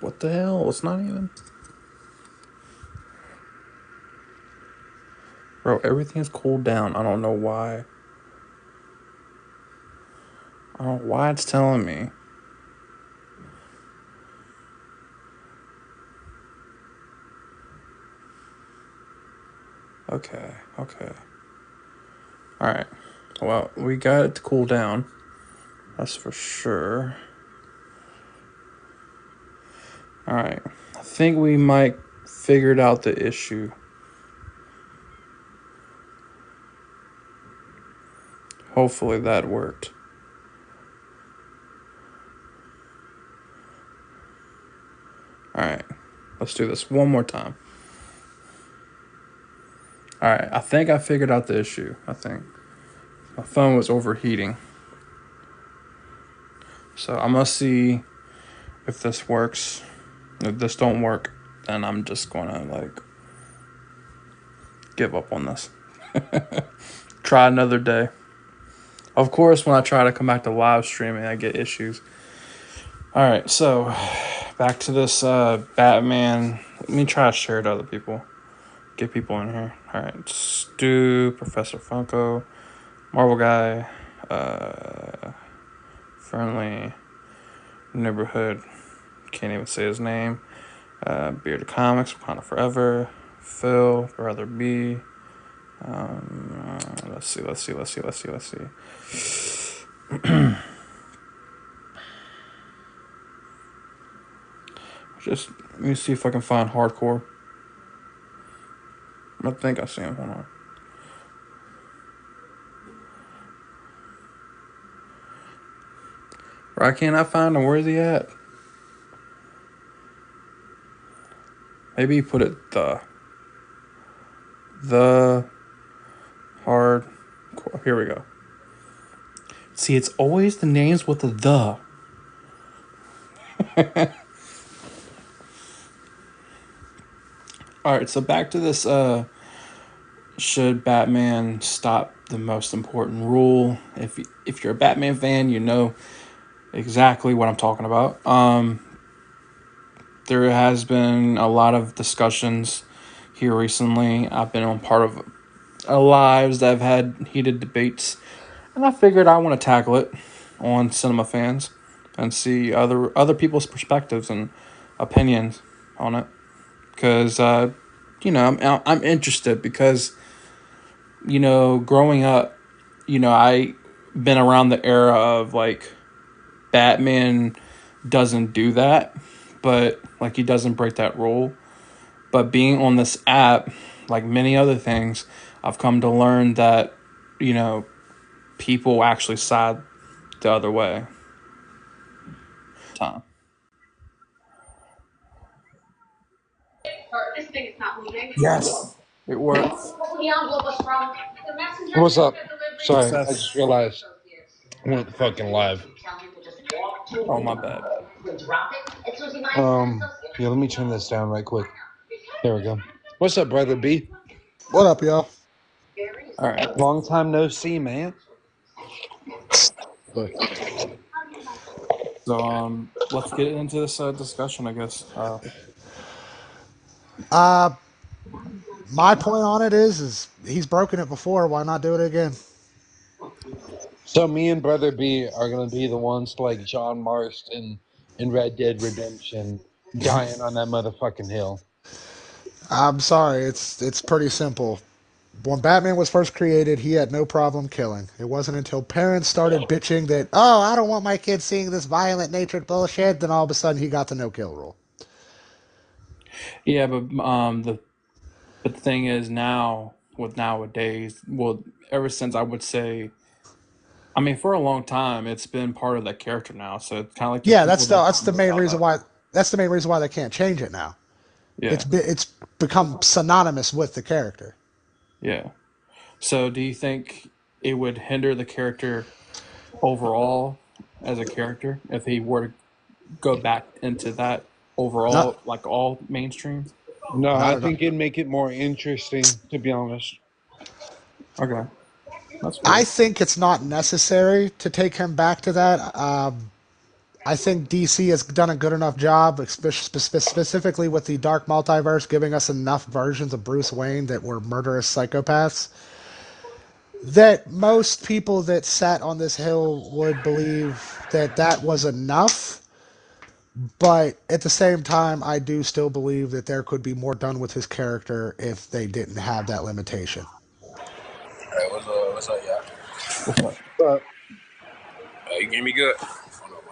What the hell? It's not even. Bro, everything's cooled down. I don't know why. I don't know why it's telling me. Okay, okay. Alright. Well, we got it to cool down. That's for sure. Alright. I think we might figured out the issue. Hopefully that worked. Alright. Let's do this one more time. Alright, I think I figured out the issue. I think. My phone was overheating. So I'm gonna see if this works. If this don't work, then I'm just gonna like give up on this. Try another day. Of course, when I try to come back to live streaming, I get issues. Alright, so back to this Batman. Let me try to share it to other people. Get people in here. Alright, Stu, Professor Funko, Marvel Guy, Friendly, Neighborhood, can't even say his name, Bearded Comics, Wakanda Forever, Phil, Brother B. Let's see. Just let me see if I can find Hardcore. I think I see him. Hold on. Why can't I find him? Where's he at? Maybe he put it the hard. Here we go. See, it's always the names with the. All right, so back to this. Should Batman stop the most important rule? If you're a Batman fan, you know exactly what I'm talking about. There has been a lot of discussions here recently. I've been on part of lives that have had heated debates, and I figured I want to tackle it on Cinema Fans and see other people's perspectives and opinions on it. Because I'm interested because growing up, I been around the era of like Batman doesn't do that, but like he doesn't break that rule. But being on this app, like many other things, I've come to learn that, people actually side the other way. Time. This thing is not moving. Yes, it works. The envelope was wrong. The messenger. What's up? Sorry, I Success. just realized I went fucking live. Oh, my bad. Yeah, let me turn this down right quick. There we go. What's up, brother B? What up, y'all? All right. Long time no see, man. But So let's get into this discussion, I guess. my point on it is he's broken it before. Why not do it again? So me and brother B are gonna be the ones like John Marston in Red Dead Redemption, dying on that motherfucking hill. I'm sorry. It's pretty simple. When Batman was first created, he had no problem killing. It wasn't until parents started bitching that, oh, I don't want my kids seeing this violent natured bullshit, then all of a sudden he got the no kill rule. Yeah, but the thing is now with nowadays, well, ever since I would say, I mean, for a long time, it's been part of that character now. So it's kind of like the Yeah, people that that's the come main without reason that. why they can't change it now. Yeah, It's become synonymous with the character. yeah. So do you think it would hinder the character overall as a character if he were to go back into that Not overall, like all mainstream? No, not I at all. think it'd make it more interesting, to be honest. Okay, that's I cool. think it's not necessary to take him back to that. I think DC has done a good enough job, specifically with the Dark Multiverse, giving us enough versions of Bruce Wayne that were murderous psychopaths, that most people that sat on this hill would believe that that was enough. But at the same time, I do still believe that there could be more done with his character if they didn't have that limitation. Hey, what's up, y'all? What's up? But You hear me good?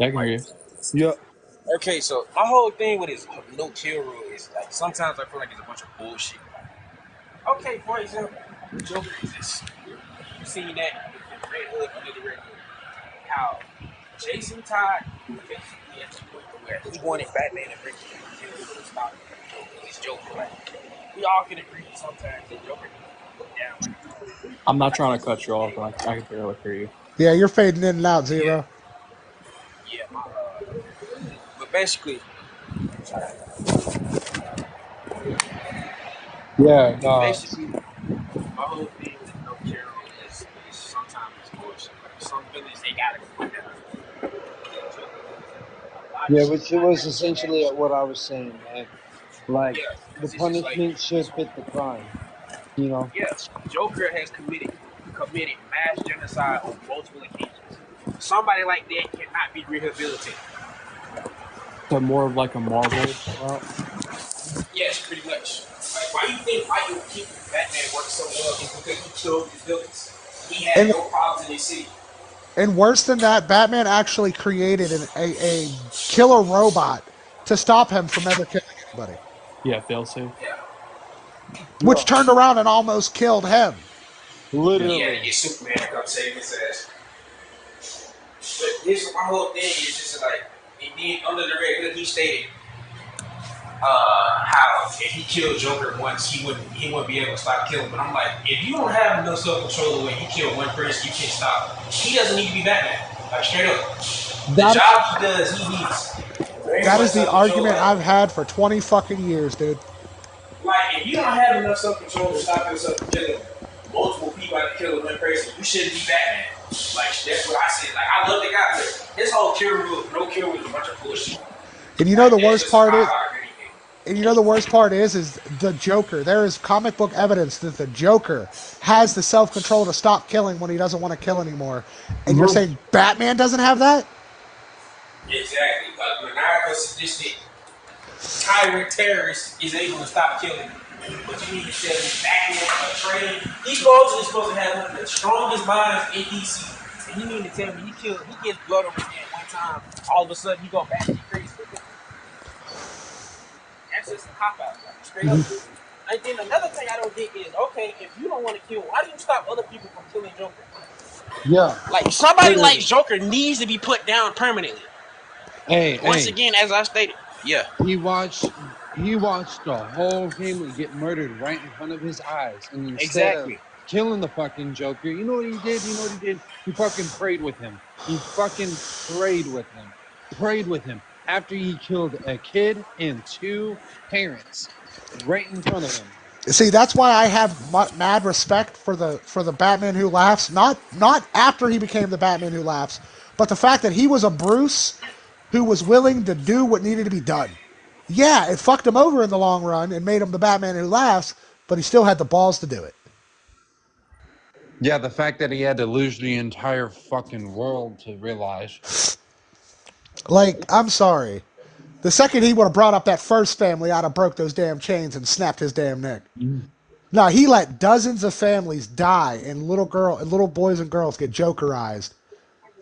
Yeah, I can hear you. yeah, Okay, so my whole thing with his no kill rule is like sometimes I feel like it's a bunch of bullshit. Okay, for example, Joker exists. You seen that with the Red Hood under the Red Hood. How Jason Todd basically at the point where he wanted Batman to bring him to stop his Joker. Like we all can agree sometimes that Joker can look down. I'm not trying to cut you off, but I can barely hear you. Yeah, you're fading in and out, Yeah, Zero. yeah. But basically, yeah, no, basically, my whole thing with no Carol is sometimes it's bullshit. Like some villains they gotta come down. A lot of yeah, shit which it not was necessarily. essentially what I was saying, man. Like Yeah, the because it's just like punishment should fit the crime, you know. yeah, Joker has committed mass genocide on multiple occasions. Somebody like that cannot be rehabilitated. So more of like a Marvel route. Yes, pretty much. Like why you think Michael Keaton Batman worked so well is because he killed his villains. He had And no problems in his city. and worse than that, Batman actually created a killer robot to stop him from ever killing anybody, Yeah, failsafe. Yeah. which Yeah, turned around and almost killed him. Yeah. He had to literally. get Superman to come save his ass. But this my whole thing is just like and then under the red hood he stated how if he killed Joker once he wouldn't be able to stop killing. But I'm like, if you don't have enough self control when you kill one person, you can't stop. He doesn't need to be Batman. Like straight up. The That job he does, he needs very that much is the self control. argument I've had for 20 fucking years, dude. Like if you don't have enough self control to stop yourself from killing multiple people out of killing one person, you shouldn't be Batman. Like that's what I said. Like I love the guy, but his whole kill rule, no kill rule is a bunch of bullshit. And you know Like the that's worst just how part is, I agree with him. and you know the worst part is the Joker. There is comic book evidence that the Joker has the self control to stop killing when he doesn't want to kill anymore. And you're saying Batman doesn't have that? Exactly. Maniacal sadistic tyrant terrorist is able to stop killing. But you need to tell me Batman a trained. He's supposed to have one of the strongest minds in DC. And you need to tell me he gets blood on his hand one time, all of a sudden he go back to crazy. That's just a cop out, like, straight up. And then another thing I don't get is okay, if you don't want to kill, why do you stop other people from killing Joker? Yeah, Like somebody like literally. Joker needs to be put down permanently. Once Hey, again, as I stated, yeah, he watched he watched the whole family get murdered right in front of his eyes, and instead of exactly. killing the fucking Joker, you know what he did? You know what he did? He fucking prayed with him. He fucking prayed with him. Prayed with him after he killed a kid and two parents right in front of him. See, that's why I have mad respect for the Batman Who Laughs. Not after he became the Batman Who Laughs, but the fact that he was a Bruce who was willing to do what needed to be done. Yeah, it fucked him over in the long run and made him the Batman Who Laughs, but he still had the balls to do it. Yeah, the fact that he had to lose the entire fucking world to realize. Like, I'm sorry. The second he would have brought up that first family, I'd have broke those damn chains and snapped his damn neck. No, he let dozens of families die and little boys and girls get jokerized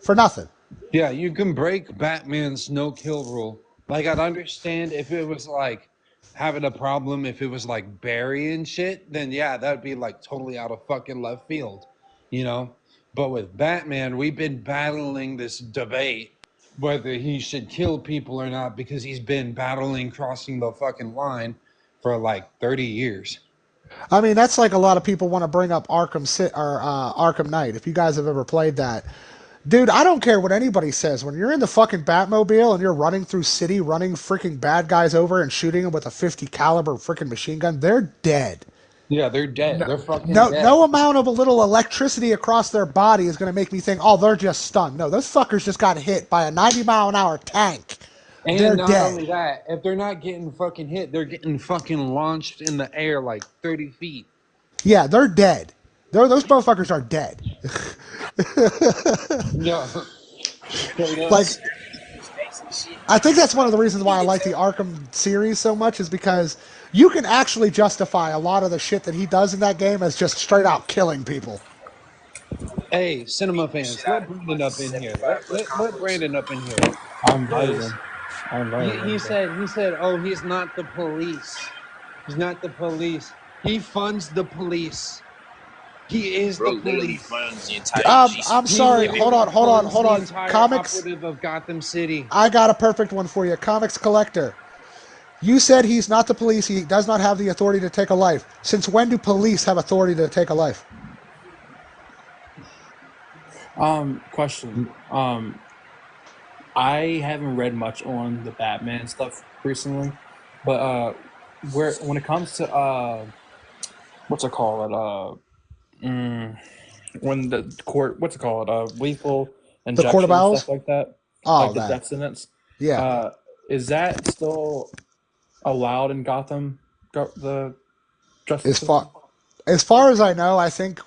for nothing. Yeah, you can break Batman's no kill rule. Like, I'd understand if it was like having a problem, if it was like burying shit, then yeah, that'd be like totally out of fucking left field, you know? But with Batman, we've been battling this debate whether he should kill people or not because he's been battling crossing the fucking line for like 30 years. I mean, that's like a lot of people want to bring up Arkham Knight. If you guys have ever played that, dude, I don't care what anybody says. When you're in the fucking Batmobile and you're running through city, running freaking bad guys over and shooting them with a 50 caliber freaking machine gun, they're dead. Yeah, they're dead. No, They're fucking no, dead. no amount of a little electricity across their body is going to make me think, oh, they're just stunned. No, those fuckers just got hit by a 90-mile-an-hour tank. They're And not only dead. that, if they're not getting fucking hit, they're getting fucking launched in the air like 30 feet. Yeah, they're dead. Those motherfuckers are dead. Yeah. Straight up. Like, Snakes and shit. I think that's one of the reasons why I like the Arkham series so much is because you can actually justify a lot of the shit that he does in that game as just straight out killing people. Hey, cinema fans, Shit out let of Brandon up in here. 75 foot Let combos. Brandon up in here. I invited Because him. I invited him. he So. said, oh, he's not the police. He's not the police. He funds the police. He is Bro the literally police. funds the entire I'm He sorry. literally Hold on. funds the entire Comics. operative of Gotham City. I got a perfect one for you. Comics Collector. You said he's not the police. He does not have the authority to take a life. Since when do police have authority to take a life? Question. I haven't read much on the Batman stuff recently, but where when it comes to what's it called? When the court, what's it called? Lethal The Court of injection Owls? stuff like that, Oh, like the that. death sentence. Yeah. Is that still allowed in Gotham? The justice As far system? as far as I know, I think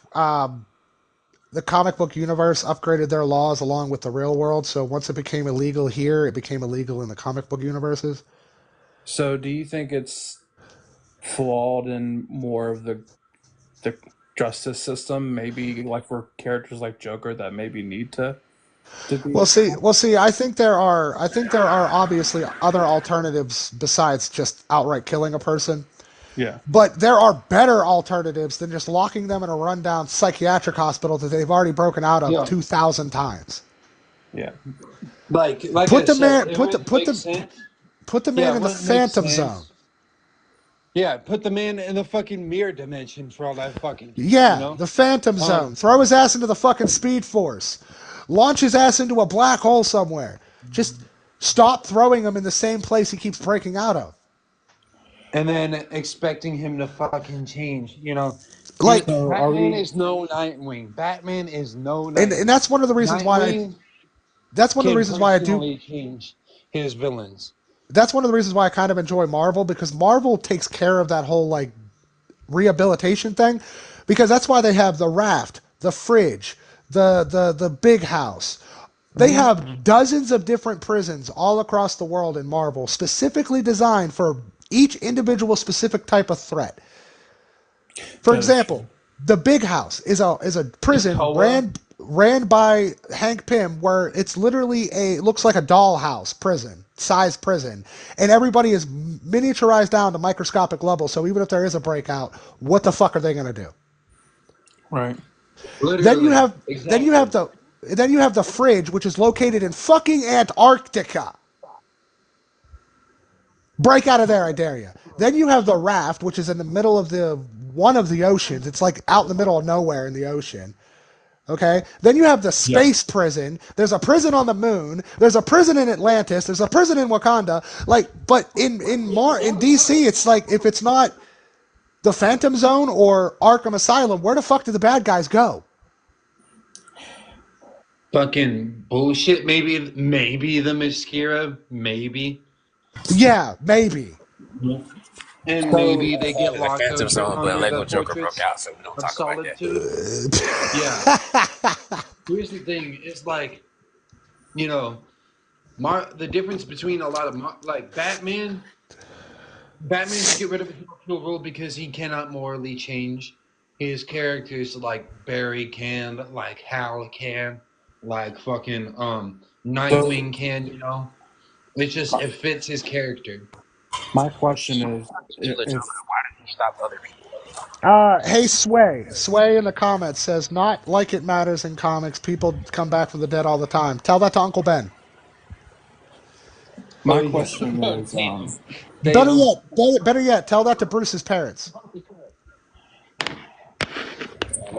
the comic book universe upgraded their laws along with the real world. So once it became illegal here, it became illegal in the comic book universes. So, do you think it's flawed in more of the justice system? Maybe like for characters like Joker that maybe need to be. Well, see. I think there are obviously other alternatives besides just outright killing a person. Yeah, But there are better alternatives than just locking them in a rundown psychiatric hospital that they've already broken out of Yeah. 2,000 times. yeah. Like Put I the said, man, it put the wouldn't put make the sense. put the Yeah, man it in the wouldn't make phantom zone. sense. Yeah, put the man in the fucking mirror dimension for all that fucking shit, you Yeah, know? the phantom zone. Um, Throw his ass into the fucking speed force. Launch his ass into a black hole somewhere. Just stop throwing him in the same place he keeps breaking out of. and then expecting him to fucking change, you know? Like, So, are Batman we? is no Nightwing. Batman is no and Nightwing. that's one of the reasons why Nightwing can I do. personally change his villains. That's one of the reasons why I kind of enjoy Marvel because Marvel takes care of that whole like rehabilitation thing because that's why they have the raft, the fridge, the big house. They have dozens of different prisons all across the world in Marvel, specifically designed for each individual specific type of threat. For That is true. example, the big house is a prison Krakoa. ran by Hank Pym where it's literally a looks like a dollhouse prison, size prison, and everybody is miniaturized down to microscopic level. So even if there is a breakout, what the fuck are they gonna do? Right. Then you Literally. have then you have Exactly. the fridge, which is located in fucking Antarctica. Break out of there, I dare you. Then you have the raft, which is in the middle of the one of the oceans. It's like out in the middle of nowhere in the ocean. Okay. Then you have the Yeah. space prison. There's a prison on the moon. There's a prison in Atlantis. There's a prison in Wakanda. Like, but in DC, it's like if it's not the Phantom Zone or Arkham Asylum, where the fuck do the bad guys go? Fucking bullshit. Maybe the Mascara. Maybe. Yeah, maybe. And So, maybe they get In the locked Phantom Zone, but under the Lego Joker broke fortress out, so we don't of talk about that. solitude. Yeah. Here's the thing. It's like, you know, the difference between a lot of like Batman. Batman should get rid of his kill rule because he cannot morally change. His characters like Barry can, like Hal can, like fucking so Nightwing can. You know, it's just it fits his character. my question is, Killer Joker, if why did he stop other people? Hey, Sway in the comments says, not like it matters in comics. People come back from the dead all the time. Tell that to Uncle Ben. Oh my yeah, question is, damn, Better damn. yet, better yet, tell that to Bruce's parents.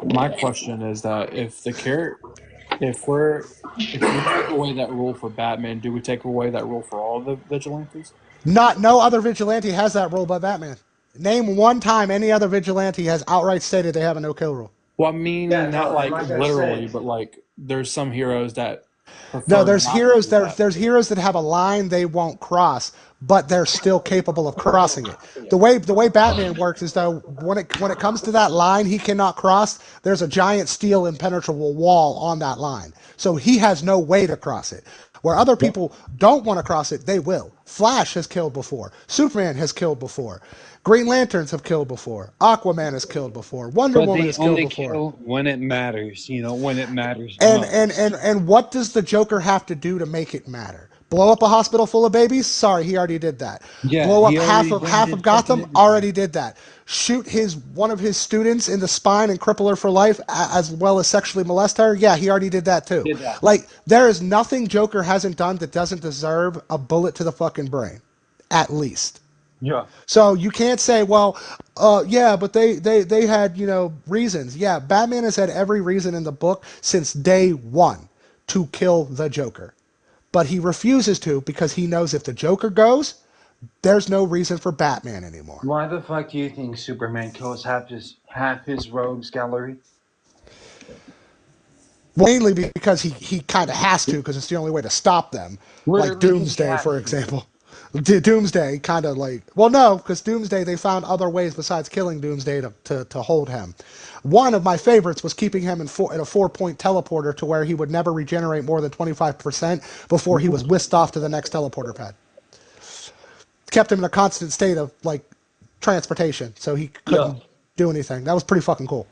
my question is that if the character, if we take away that rule for Batman, do we take away that rule for all the vigilantes? No other vigilante has that role but Batman. Name one time any other vigilante has outright stated they have a no-kill rule. Well, I mean, Yeah, not no, and like like I literally, said, but like there's some heroes that No, prefer there's not to heroes do there, that. there's heroes that have a line they won't cross, but they're still capable of crossing it. The way Batman works is though when it comes to that line he cannot cross, there's a giant steel impenetrable wall on that line. So he has no way to cross it. Where other people don't want to cross it, they will. Flash has killed before. Superman has killed before. Green Lanterns have killed before. Aquaman has killed before. Wonder but Woman they has killed only before. kill when it matters. You know, when it matters And and most. and and what does the Joker have to do to make it matter? Blow up a hospital full of babies? Sorry, he already did that. Yeah, Blow up he half already of done half of did fucking Gotham? everything. Already did that. Shoot his one of his students in the spine and cripple her for life, as well as sexually molest her? Yeah, he already did that too. Did that. Like there is nothing Joker hasn't done that doesn't deserve a bullet to the fucking brain, at least. Yeah. So you can't say, well, yeah, but they had reasons. Yeah, Batman has had every reason in the book since day one to kill the Joker, but he refuses to because he knows if the Joker goes, there's no reason for Batman anymore. Why the fuck do you think Superman kills half his rogues gallery? Mainly because he kind of has to because it's the only way to stop them. Like Literally, because he Doomsday, has for to. example. Doomsday kind of like, well, no, because Doomsday they found other ways besides killing Doomsday to hold him. One of my favorites was keeping him in a 4-point teleporter to where he would never regenerate more than 25% before he was whisked off to the next teleporter pad. Kept him in a constant state of like transportation, so he Yeah. couldn't do anything. That was pretty fucking cool.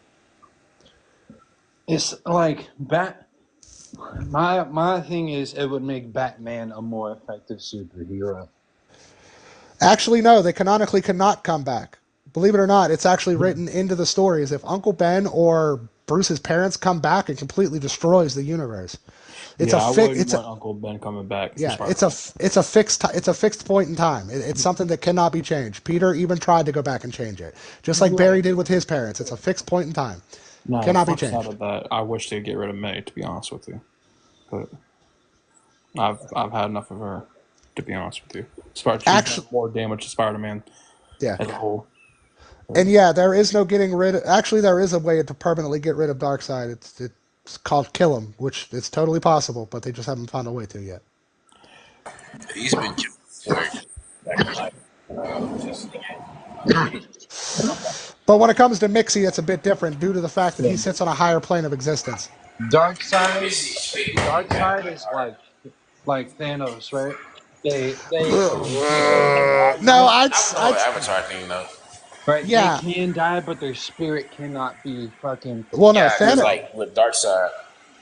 It's like my thing is it would make Batman a more effective superhero. Actually, no, they canonically cannot come back. Believe it or not, it's actually written into the stories. If Uncle Ben or Bruce's parents come back, it completely destroys the universe. It's a Yeah, I fi- wouldn't it's a want Uncle Ben coming back for yeah, Spider-Man. it's a fixed point in time. It's something that cannot be changed. Peter even tried to go back and change it, just like Barry Right. did with his parents. It's a fixed point in time, No, the cannot be flip side changed. of that, I wish they'd get rid of May, to be honest with you. But I've had enough of her, to be honest with you. She's done Actually, more damage to Spider-Man yeah, as a whole. and yeah, there is no getting rid of. Actually, there is a way to permanently get rid of Darkseid. It's called kill him, which it's totally possible, but they just haven't found a way to yet. He's been killed before. Back in life. Just But when it comes to Mixie, it's a bit different due to the fact that Yeah. he sits on a higher plane of existence. Dark side, busy speaking dark back side like is art. like Thanos, right? They can die, No, right? That was the whole I'd, Avatar thing, though. Right? They yeah. can die, but their spirit cannot be fucking. Well, no, Yeah, because Thanos, like with Darkseid,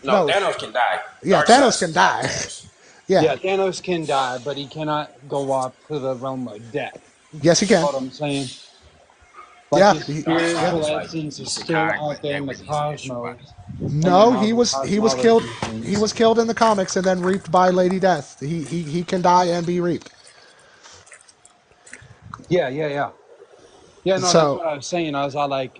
no, no, Thanos can die. yeah, Thanos can Darkseid's not die. Thanos. Yeah, Yeah, Thanos can die, but he cannot go off to the realm of death. yes, he You can. know what I'm saying? Like Yeah, his yeah. spiritual Darkseid is like essence is still Isekai, out but there that in the would use a Yeshua. cosmos, and then No, how he the was killed. cosmology He things. was killed in the comics and then reaped by Lady Death. He can die and be reaped. Yeah, yeah, yeah. Yeah, no, that's So, what I was saying. I was all like,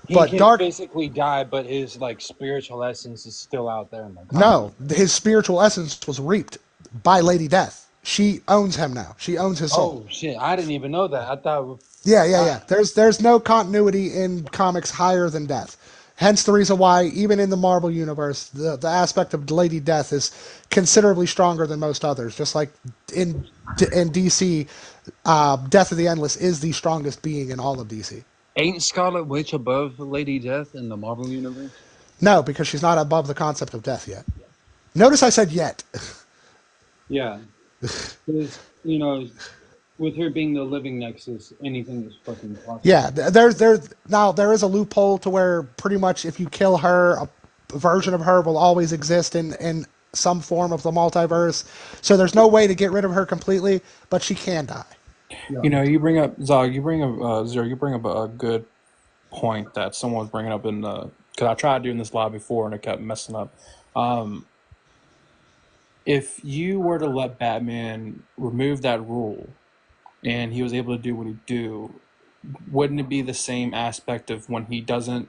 he but can Dark, physically die, but his like spiritual essence is still out there in the cosmos. no, his spiritual essence was reaped by Lady Death. She owns him now. She owns his soul. Oh shit, I didn't even know that. I thought, Yeah, yeah, I, yeah. There's no continuity in comics higher than death. Hence the reason why even in the Marvel universe, the aspect of Lady Death is considerably stronger than most others. Just like in DC, Death of the Endless is the strongest being in all of DC. ain't Scarlet Witch above Lady Death in the Marvel universe? No, because she's not above the concept of death yet. Notice I said yet. Yeah, because you know, with her being the living Nexus, anything is fucking possible. Yeah, there's now there is a loophole to where pretty much if you kill her, a version of her will always exist in some form of the multiverse. So there's no way to get rid of her completely, but she can die. Yeah. You know, you bring up Zog, you bring up Zero, you bring up a good point that someone was bringing up in the because I tried doing this live before and it kept messing up. Um, if you were to let Batman remove that rule and he was able to do what he do, wouldn't it be the same aspect of when he doesn't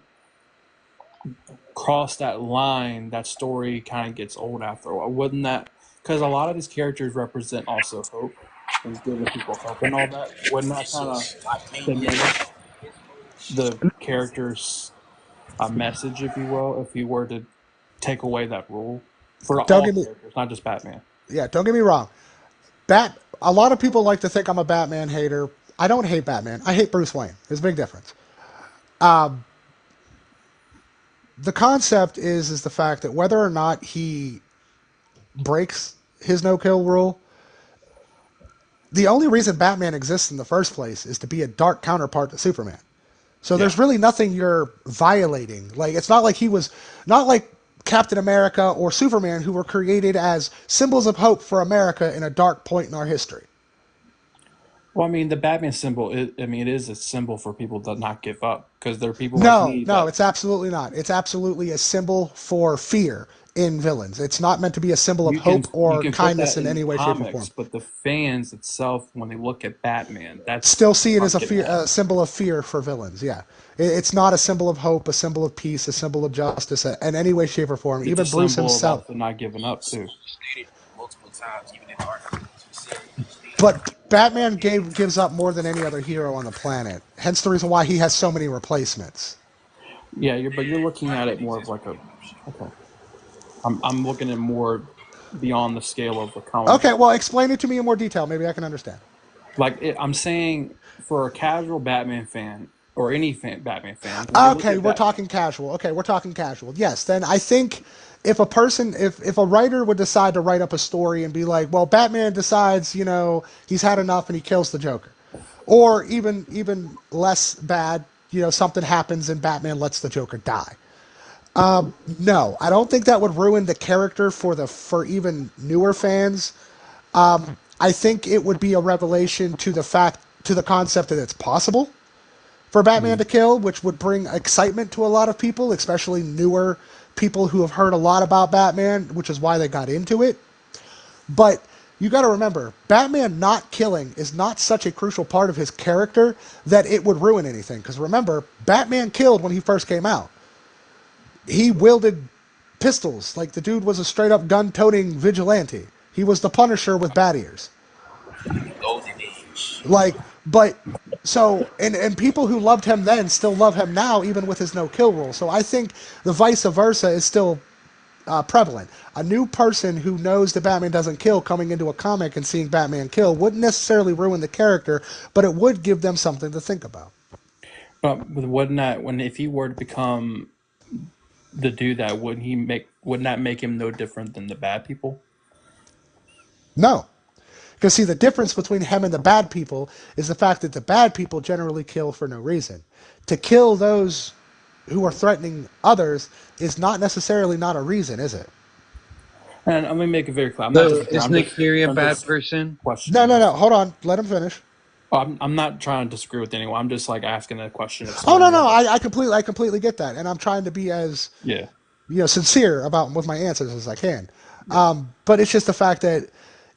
cross that line, that story kind of gets old after a while? Wouldn't that? Because a lot of these characters represent also hope. and giving people hope and all that, wouldn't that It's kind of just like maybe diminish it's bullshit. the character's message, if you will, if you were to take away that rule for Don't all get me, characters, not just Batman? yeah, don't get me wrong. A lot of people like to think I'm a Batman hater. I don't hate Batman. I hate Bruce Wayne. There's a big difference. The concept is the fact that whether or not he breaks his no kill rule, the only reason Batman exists in the first place is to be a dark counterpart to Superman. So Yeah. there's really nothing you're violating. Like it's not like he was not like Captain America or Superman who were created as symbols of hope for America in a dark point in our history. Well, I mean, the Batman symbol, it is a symbol for people to not give up because there are people like No, me no, that it's absolutely not. It's absolutely a symbol for fear in villains. It's not meant to be a symbol of hope you or can put kindness that in in any way, shape, or comics, form. but the fans itself, when they look at Batman, that's Still see it I'm as getting at. a symbol of fear for villains. Yeah, it's not a symbol of hope, a symbol of peace, a symbol of justice in any way, shape, or form. It's a Even Bruce symbol of himself. also not giving up too. Stated multiple times, even in the article. He said he stated But Batman gives up more than any other hero on the planet. Hence the reason why he has so many replacements. Yeah, you're looking at violent it more of exists like for a him. Shit. okay. I'm looking at more beyond the scale of a comic Okay, book. well, explain it to me in more detail. Maybe I can understand. I'm saying for a casual Batman fan or any Batman fan, when they look Okay, at we're Batman, talking casual. Okay, we're talking casual. Yes, then I think if a writer would decide to write up a story and be like, well, Batman decides, he's had enough and he kills the Joker, or even less bad, something happens and Batman lets the Joker die. No, I don't think that would ruin the character for even newer fans. I think it would be a revelation to the concept that it's possible for Batman to kill, which would bring excitement to a lot of people, especially newer people who have heard a lot about Batman, which is why they got into it. But you got to remember, Batman not killing is not such a crucial part of his character that it would ruin anything. Because remember, Batman killed when he first came out. He wielded pistols. Like the dude was a straight up gun toting vigilante. He was the Punisher with bat ears. Golden age. Like, but so and people who loved him then still love him now, even with his no kill rule. So I think the vice versa is still prevalent. A new person who knows that Batman doesn't kill coming into a comic and seeing Batman kill wouldn't necessarily ruin the character, but it would give them something to think about. but wouldn't that when if he were to become the dude that wouldn't that make him no different than the bad people? No. Because see, the difference between him and the bad people is the fact that the bad people generally kill for no reason. To kill those who are threatening others is not necessarily not a reason, is it? And let me make it very clear. I'm not So disagreeing. is Nick Fury a I'm bad just person? No, questioning no, this. no. Hold on. Let him finish. I'm not trying to disagree with anyone. I'm just like asking a question of Oh no, someone no. that I completely get that, and I'm trying to be as yeah. sincere about with my answers as I can. Yeah. But it's just the fact that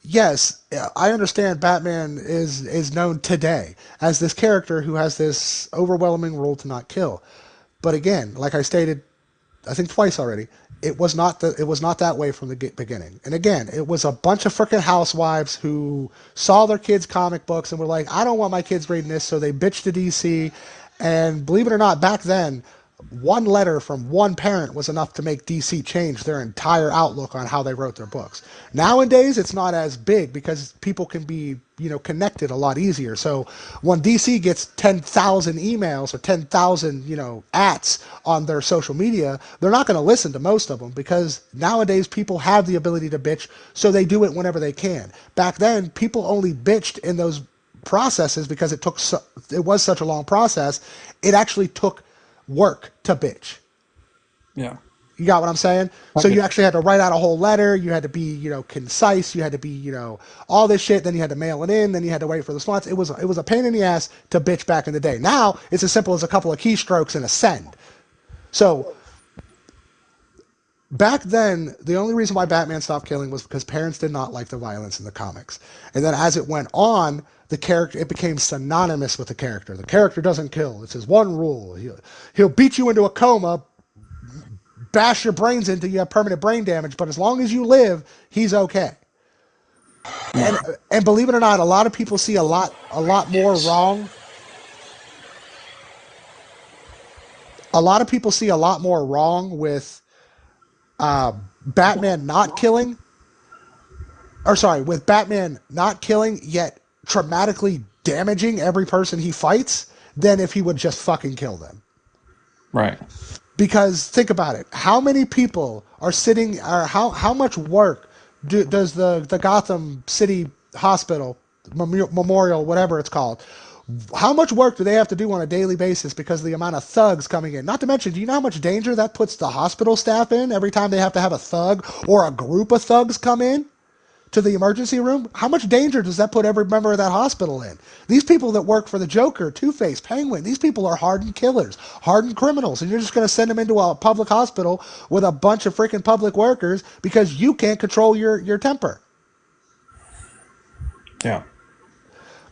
yes, I understand Batman is known today as this character who has this overwhelming rule to not kill. But again, like I stated, I think twice already, it was not that way from the beginning. And again, it was a bunch of freaking housewives who saw their kids' comic books and were like, I don't want my kids reading this, so they bitched to DC. And believe it or not, back then, one letter from one parent was enough to make DC change their entire outlook on how they wrote their books. Nowadays, it's not as big because people can be, connected a lot easier. So when DC gets 10,000 emails or 10,000, ats on their social media, they're not going to listen to most of them because nowadays people have the ability to bitch, so they do it whenever they can. Back then, people only bitched in those processes because it was such a long process. It actually took work to bitch. Yeah. You got what I'm saying? I So you get actually had to write out a whole letter. You had to be, concise. You had to be, all this shit. Then you had to mail it in. Then you had to wait for the response. It was a pain in the ass to bitch back in the day. Now it's as simple as a couple of keystrokes and a send. So back then, the only reason why Batman stopped killing was because parents did not like the violence in the comics. And then as it went on, it became synonymous with the character. The character doesn't kill. It's his one rule. He'll beat you into a coma, bash your brains into you have permanent brain damage, but as long as you live, he's okay. and Right. and believe it or not, a lot of people see a lot more Yes. wrong. A lot of people see a lot more wrong with Batman not killing, or sorry, with Batman not killing yet traumatically damaging every person he fights than if he would just fucking kill them. Right. Because think about it, how many people are sitting, or how much work does the Gotham City Hospital Memorial, whatever it's called, how much work do they have to do on a daily basis because of the amount of thugs coming in? Not to mention, do you know how much danger that puts the hospital staff in every time they have to have a thug or a group of thugs come in to the emergency room? How much danger does that put every member of that hospital in? These people that work for the Joker, Two-Face, Penguin, these people are hardened killers, hardened criminals, and you're just going to send them into a public hospital with a bunch of freaking public workers because you can't control your temper. Yeah.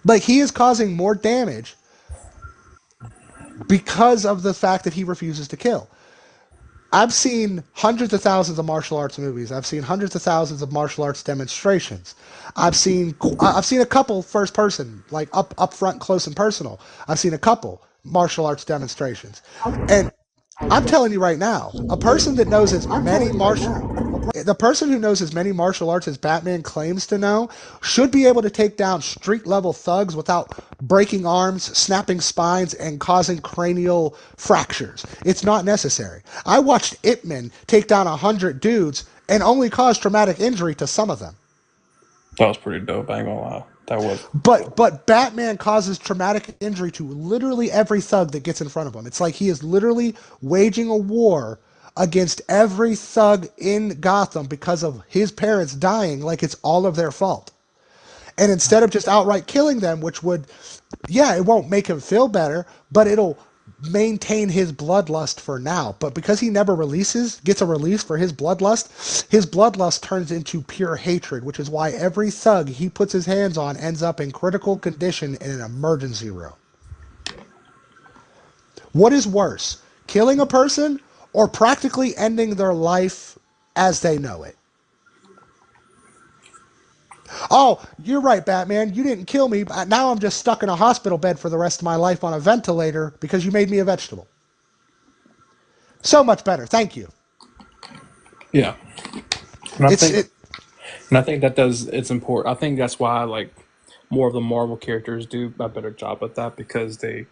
Like, he is causing more damage because of the fact that he refuses to kill. I've seen hundreds of thousands of martial arts movies. I've seen hundreds of thousands of martial arts demonstrations. I've seen a couple first person, like up front, close and personal. I've seen a couple martial arts demonstrations, and I'm telling you right now, a person that knows as many martial the person who knows as many martial arts as Batman claims to know should be able to take down street level thugs without breaking arms, snapping spines, and causing cranial fractures. It's not necessary. I watched Ip Man take down 100 dudes and only cause traumatic injury to some of them. That was pretty dope. I ain't gonna lie. That was. But Batman causes traumatic injury to literally every thug that gets in front of him. It's like he is literally waging a war against every thug in Gotham because of his parents dying like it's all of their fault. And instead of just outright killing them, which would, yeah, it won't make him feel better, but it'll maintain his bloodlust for now. But because he never gets a release for his bloodlust turns into pure hatred, which is why every thug he puts his hands on ends up in critical condition in an emergency room. What is worse, killing a person or practically ending their life as they know it? Oh, you're right, Batman. You didn't kill me. Now I'm just stuck in a hospital bed for the rest of my life on a ventilator because you made me a vegetable. So much better. Thank you. Yeah. And I It's think it. and I think that does it's important. I think that's why like more of the Marvel characters do a better job at that because they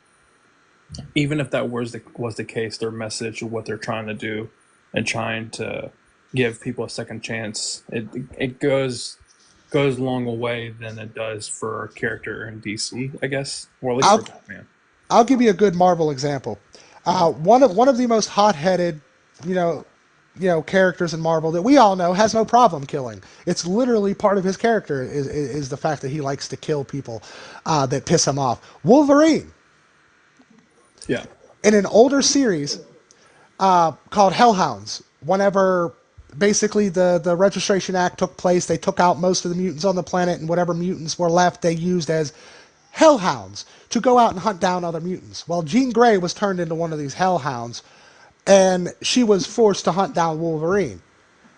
even if that was the case, their message of what they're trying to do and trying to give people a second chance, it goes long a way than it does for a character in DC, I guess, or at least for I'll Batman. I'll give you a good Marvel example. One of the most hot-headed, you know, characters in Marvel that we all know has no problem killing. It's literally part of his character is the fact that he likes to kill people that piss him off. Wolverine Yeah. in an older series called Hellhounds. Whenever basically the Registration Act took place, they took out most of the mutants on the planet, and whatever mutants were left, they used as hellhounds to go out and hunt down other mutants. Well, Jean Grey was turned into one of these hellhounds, and she was forced to hunt down Wolverine.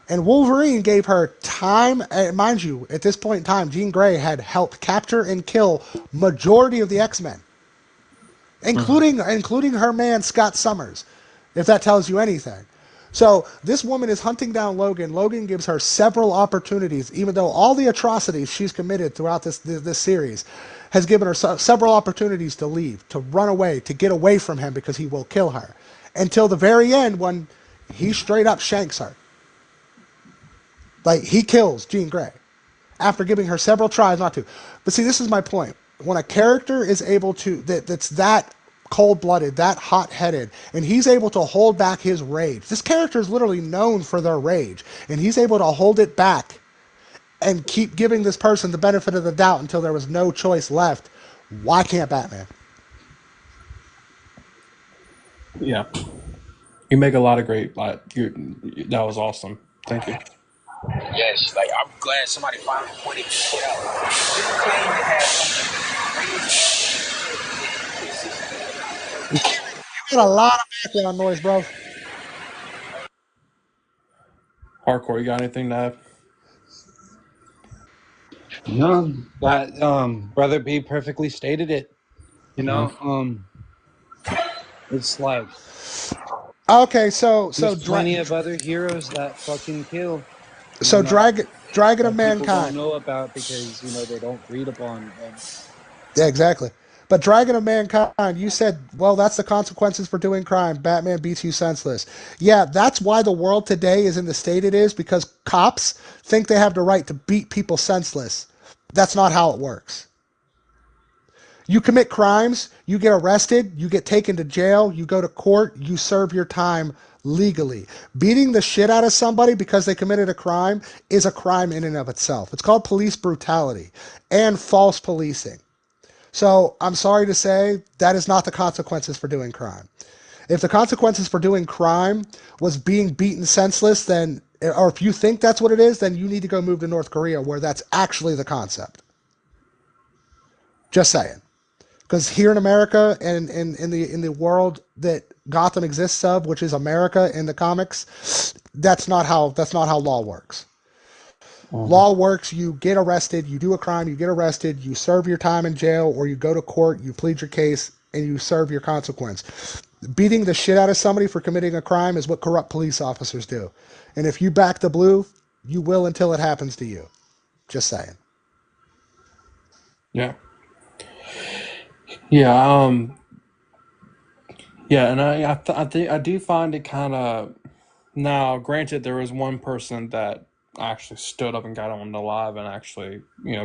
And Wolverine gave her time, mind you, at this point in time, Jean Grey had helped capture and kill majority of the X-Men, Mhm. including her man Scott Summers, if that tells you anything. So this woman is hunting down Logan. Logan gives her several opportunities, even though all the atrocities she's committed throughout this series has given her several opportunities to leave, to run away, to get away from him because he will kill her. Until the very end when he straight up shanks her. Like, he kills Jean Grey after giving her several tries not to. But see, this is my point. When a character is able to, that's that cold blooded, that hot headed, and he's able to hold back his rage. This character is literally known for their rage, and he's able to hold it back and keep giving this person the benefit of the doubt until there was no choice left. Why can't Batman? Yeah. You make a lot of great. That was awesome. Thank you. Yes, like I'm glad somebody finally pointed this shit out. People claim to have You got a lot of background noise, bro. Hardcore. You got anything to add? No, that Brother B perfectly stated it. You Yeah. know, it's like Okay, so there's plenty of other heroes that fucking kill, so and Dragon of that people don't Mankind. know about because they don't read upon them. Yeah, exactly. But Dragon of Mankind, you said, well, that's the consequences for doing crime. Batman beats you senseless. Yeah, that's why the world today is in the state it is, because cops think they have the right to beat people senseless. That's not how it works. You commit crimes, you get arrested, you get taken to jail, you go to court, you serve your time legally. Beating the shit out of somebody because they committed a crime is a crime in and of itself. It's called police brutality and false policing. So I'm sorry to say that is not the consequences for doing crime. If the consequences for doing crime was being beaten senseless, then, or if you think that's what it is, then you need to go move to North Korea where that's actually the concept. Just saying. Because here in America and in the world that Gotham exists of, which is America in the comics, that's not how law works. Mhm. Law works, you get arrested, you do a crime, you get arrested, you serve your time in jail, or you go to court, you plead your case, and you serve your consequence. Beating the shit out of somebody for committing a crime is what corrupt police officers do. And if you back the blue, you will until it happens to you. Just saying. Yeah. Yeah. Yeah, and I think I do find it kind of. Now, granted, there was one person that actually stood up and got on the live and actually,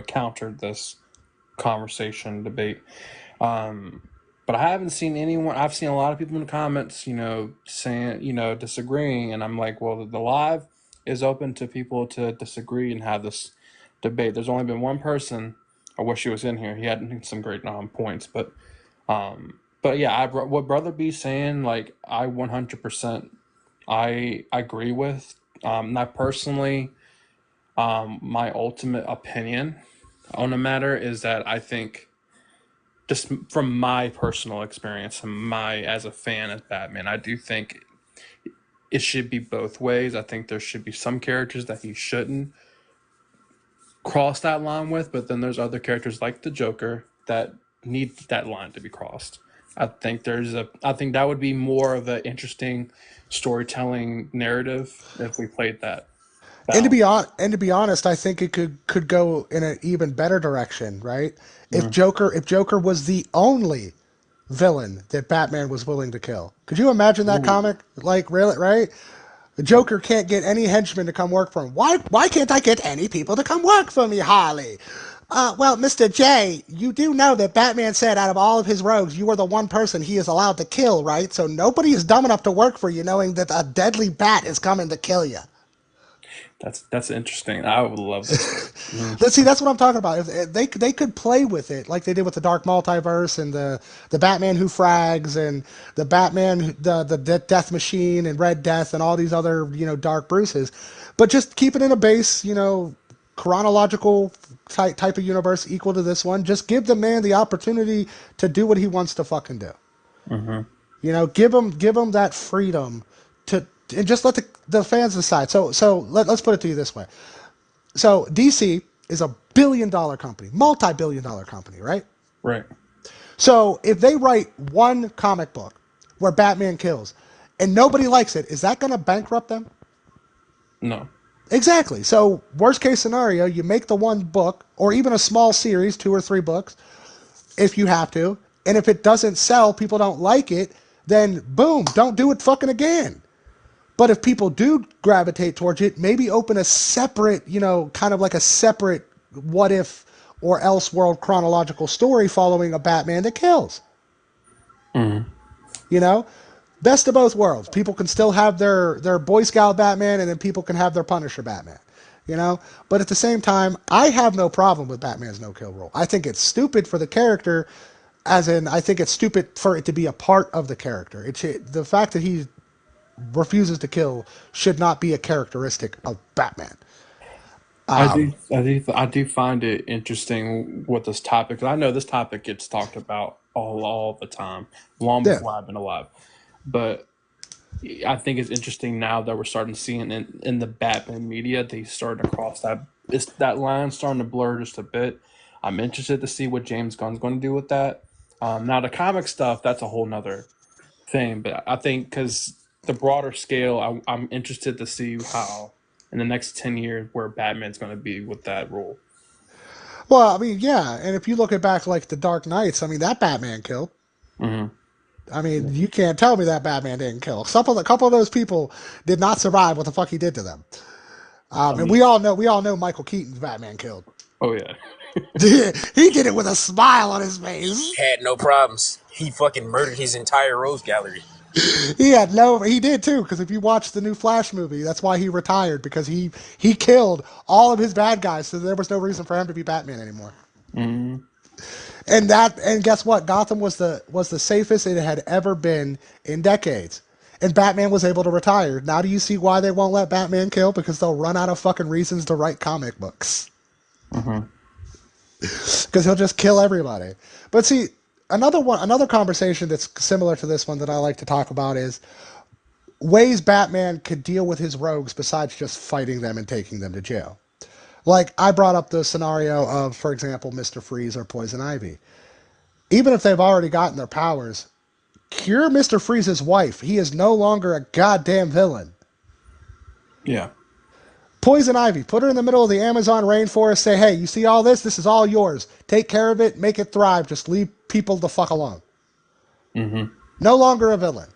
countered this conversation debate. Um, but I haven't seen anyone. I've seen a lot of people in the comments, saying, disagreeing, and I'm like, well, the live is open to people to disagree and have this debate. There's only been one person. I wish he was in here. He had some great points, but yeah, what Brother B saying, like, I 100% I agree with. Not personally, my ultimate opinion on the matter is that I think, just from my personal experience and my as a fan of Batman, I do think it should be both ways. I think there should be some characters that he shouldn't cross that line with, but then there's other characters like the Joker that need that line to be crossed. I think that would be more of an interesting storytelling narrative if we played that And to be balance. on, and to be honest, I think it could go in an even better direction, right? If Mm. Joker was the only villain that Batman was willing to kill. Could you imagine that Ooh. comic? Like, really, right? The Joker can't get any henchmen to come work for him. Why can't I get any people to come work for me, Harley? Well, Mr. J, you do know that Batman said out of all of his rogues, you are the one person he is allowed to kill, right? So nobody is dumb enough to work for you knowing that a deadly bat is coming to kill you. That's interesting. I would love to see. Mm. Let's see. That's what I'm talking about. If they could play with it like they did with the Dark Multiverse and the Batman Who Frags and the Batman the Death Machine and Red Death and all these other Dark Bruces, but just keep it in a base chronological type of universe equal to this one. Just give the man the opportunity to do what he wants to fucking do. Hmm. Give him that freedom to and just let the fans decide. Let's put it to you this way. So DC is a billion-dollar company, multi-billion-dollar company, right? Right. So if they write one comic book where Batman kills and nobody likes it, is that going to bankrupt them? No. Exactly. So worst case scenario, you make the one book or even a small series, 2 or 3 books, if you have to. And if it doesn't sell, people don't like it, then boom, don't do it fucking again. But if people do gravitate towards it, maybe open a separate, kind of like a separate what if or else world chronological story following a Batman that kills. Hmm. You know, best of both worlds. People can still have their Boy Scout Batman, and then people can have their Punisher Batman. But at the same time, I have no problem with Batman's no kill rule. I think it's stupid for the character, as in I think it's stupid for it to be a part of the character. The fact that he refuses to kill should not be a characteristic of Batman. I do find it interesting with this topic. 'Cause I know this topic gets talked about all the time, long Yeah. before I've been alive. But I think it's interesting now that we're starting to see in the Batman media, they started to cross that it's that line's starting to blur just a bit. I'm interested to see what James Gunn's going to do with that. Now the comic stuff, that's a whole nother thing, but I think because the broader scale, I'm interested to see how in the next 10 years where Batman's going to be with that role. Well, I mean, yeah, and if you look at back like the Dark Knights, I mean that Batman killed. Hmm. I mean, you can't tell me that Batman didn't kill. A couple of those people did not survive what the fuck he did to them. I And mean, we all know Michael Keaton's Batman killed. oh yeah, He did it with a smile on his face. Had no problems. He fucking murdered his entire Rose Gallery. He did too, because if you watch the new Flash movie, that's why he retired, because he killed all of his bad guys, so there was no reason for him to be Batman anymore. hmm And guess what? Gotham was the safest it had ever been in decades. And Batman was able to retire. Now do you see why they won't let Batman kill? Because they'll run out of fucking reasons to write comic books. hmm Because he'll just kill everybody. But see, another conversation that's similar to this one that I like to talk about is ways Batman could deal with his rogues besides just fighting them and taking them to jail. Like I brought up the scenario of, for example, Mr. Freeze or Poison Ivy. Even if they've already gotten their powers, cure Mr. Freeze's wife. He is no longer a goddamn villain. yeah, Poison Ivy, put her in the middle of the Amazon rainforest, say, hey, you see all this? This is all yours. Take care of it, make it thrive. Just leave people the fuck alone. hmm No longer a villain.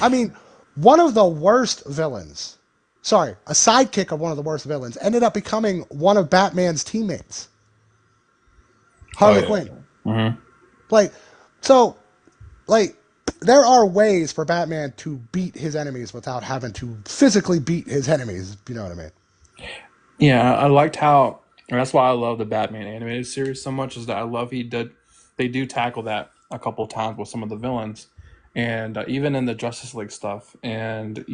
I mean, one of the worst villains, sorry, a sidekick of one of the worst villains, ended up becoming one of Batman's teammates. oh Harley yeah, Quinn. hmm Like, so, like, there are ways for Batman to beat his enemies without having to physically beat his enemies. You know what I mean? yeah. I liked how, and that's why I love the Batman animated series so much. Is that I love they do tackle that a couple of times with some of the villains, and even in the Justice League stuff. And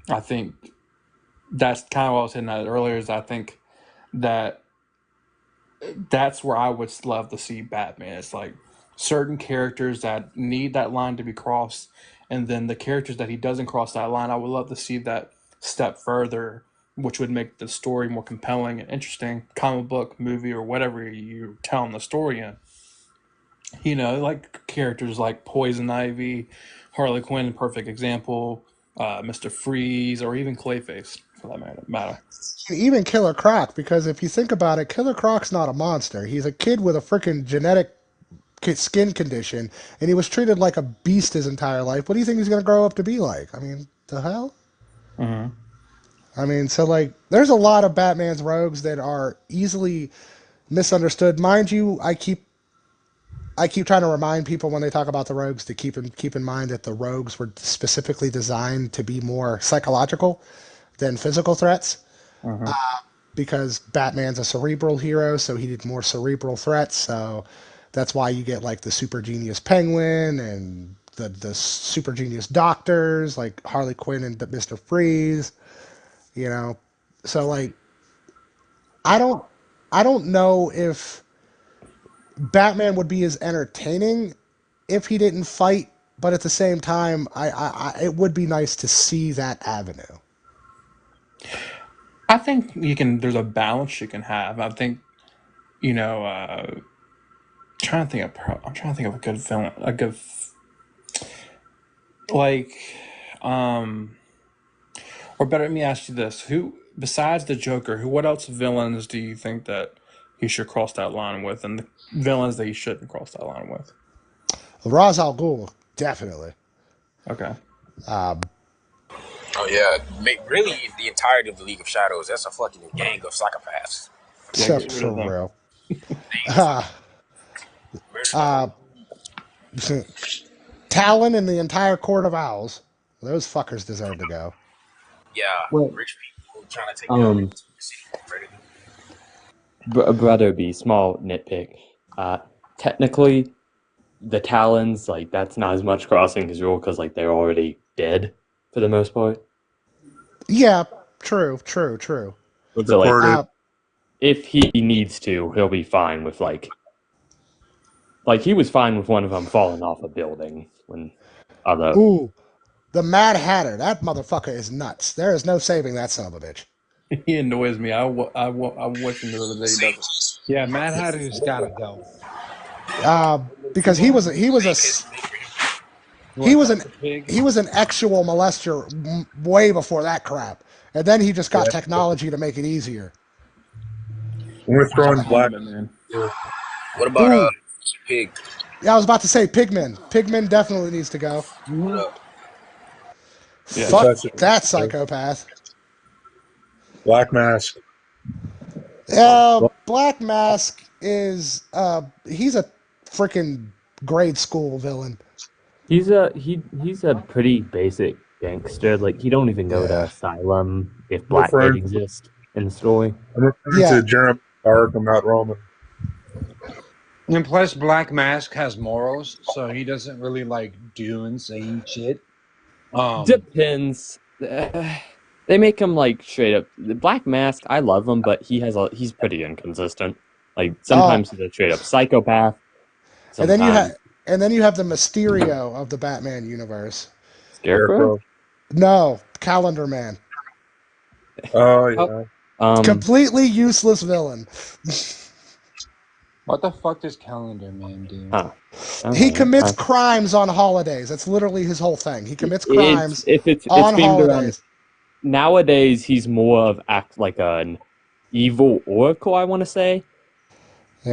I think that's kind of what I was hitting at earlier. Is I think that that's where I would love to see Batman. It's like certain characters that need that line to be crossed, and then the characters that he doesn't cross that line, I would love to see that step further, which would make the story more compelling and interesting, comic book, movie, or whatever you're telling the story in. Like characters like Poison Ivy, Harley Quinn, perfect example, Mr. Freeze, or even Clayface, for that matter. Even Killer Croc, because if you think about it, Killer Croc's not a monster. He's a kid with a freaking genetic skin condition, and he was treated like a beast his entire life. What do you think he's going to grow up to be like? I mean, the hell? Hmm. I mean, so like, there's a lot of Batman's rogues that are easily misunderstood. Mind you, I keep trying to remind people when they talk about the rogues to keep in mind that the rogues were specifically designed to be more psychological than physical threats. Hmm. Because Batman's a cerebral hero, so he did more cerebral threats. So that's why you get like the super genius Penguin and the super genius doctors like Harley Quinn and Mister Freeze. You know, so like I don't I don't know if Batman would be as entertaining if he didn't fight, but at the same time, it would be nice to see that avenue. I think you can. There's a balance you can have. I think you know. Trying to think of. I'm trying to think of a good villain. A good like. Um. Or better, let me ask you this: Who besides the Joker? Who? What else villains do you think that he should cross that line with, and the villains that he shouldn't cross that line with? Ra's al Ghul, definitely. Okay. Um, Oh yeah, really the entirety of the League of Shadows. That's a fucking gang of psychopaths. Yeah. so Get rid for of them. real. Uh, Murdered the uh, whole. Talon and the entire Court of Owls. Those fuckers deserve to go. Yeah, Well, rich people trying to take down um, niggas from the city. Predator. Brother B, small nitpick. Uh, Technically, the Talons, like, that's not as much crossing his rule because, like, they're already dead for the most part. Yeah, true, true, true. So, like, Recorded. if he needs to, he'll be fine with, like, he was fine with one of them falling off a building when other. Ooh, the Mad Hatter. That motherfucker is nuts. There is no saving that son of a bitch. He annoys me. I'm watching the other day. He Same, does Yeah, Mad Hatter's gotta go. Because he was a same s- piss make for him. he What, was an Dr. Pig? he was an actual molester way before that crap, and then he just got Yeah. technology to make it easier. I'm gonna throw in it. Black. Condiment, man. What about Ooh, Pig? yeah, I was about to say Pigman. Pigman definitely needs to go. What Mhm. up? Yes. Fuck Professor that psychopath. Black Mask. Yeah, Black Mask is he's a freaking grade school villain. He's a pretty basic gangster. Like he don't even go to Yeah. asylum if I'm Black did referring, exist in the story. I'm referring Yeah. to Jeremy Stark. I'm not Roman. And plus, Black Mask has morals, so he doesn't really like do insane shit. Depends. They make him like straight up the Black Mask. I love him, but he's pretty inconsistent. Like Oh, sometimes he's a straight up psychopath. and then you have Sometimes the Mysterio of the Batman universe. Scarecrow. Scarecrow. No, Calendar Man. Oh Oh, yeah. Completely useless villain. What the fuck does Calendar Man do? huh. He Alright. commits crimes on holidays. That's literally his whole thing. He commits It's crimes if it's on themed around holidays. nowadays. He's more of act like an evil oracle. I want to say.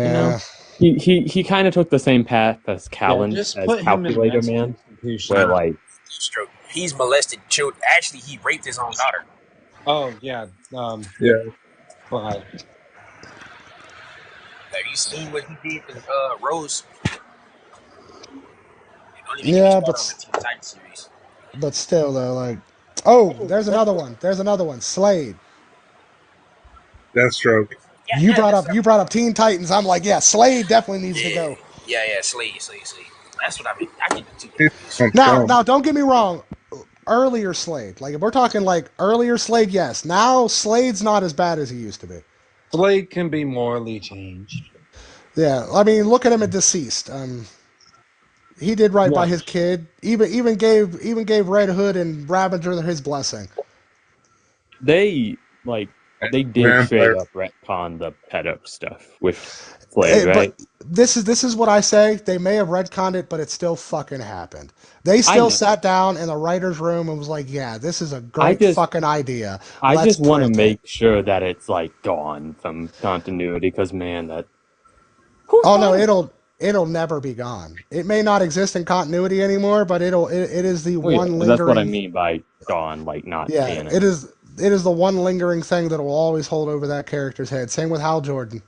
You know, Yeah. he kind of took the same path as Yeah, just as put him in a Calculator mental Man, institution. where like Stroke. He's molested children. Actually, he raped his own daughter. Oh yeah, Yeah. but Have you seen what he did to Rose? And don't even get me Yeah, started on the Teen Titans series. but still though, like, oh, there's another one. There's another one. Slade. Deathstroke. Yeah, yeah, that's You brought up Teen Titans. I'm like, yeah, Slade definitely needs to go. yeah. Slade. That's what I mean. I get the two He's confused. on Now, film. don't get me wrong. Earlier Slade, like if we're talking like earlier Slade, yes. Now Slade's not as bad as he used to be. Slade can be morally changed. Yeah, I mean, look at him at Deceased. He did right by Yeah. his kid. Even gave Red Hood and Ravager his blessing. they like they did straight Vampire. up retcon the pedo stuff with Slade, But right? this is what I say. They may have retconned it, but it still fucking happened. They I still know. sat down in the writers' room and was like, "Yeah, this is a I great just fucking idea. I Let's just want to print it." make sure that it's like gone from continuity because man, that who Oh no, thought of it'll never be gone. It may not exist in continuity anymore, but it is the oh yeah, one that's what I lingering. mean by gone, like not Yeah, canon. it is the one lingering thing that will always hold over that character's head. Same with Hal Jordan.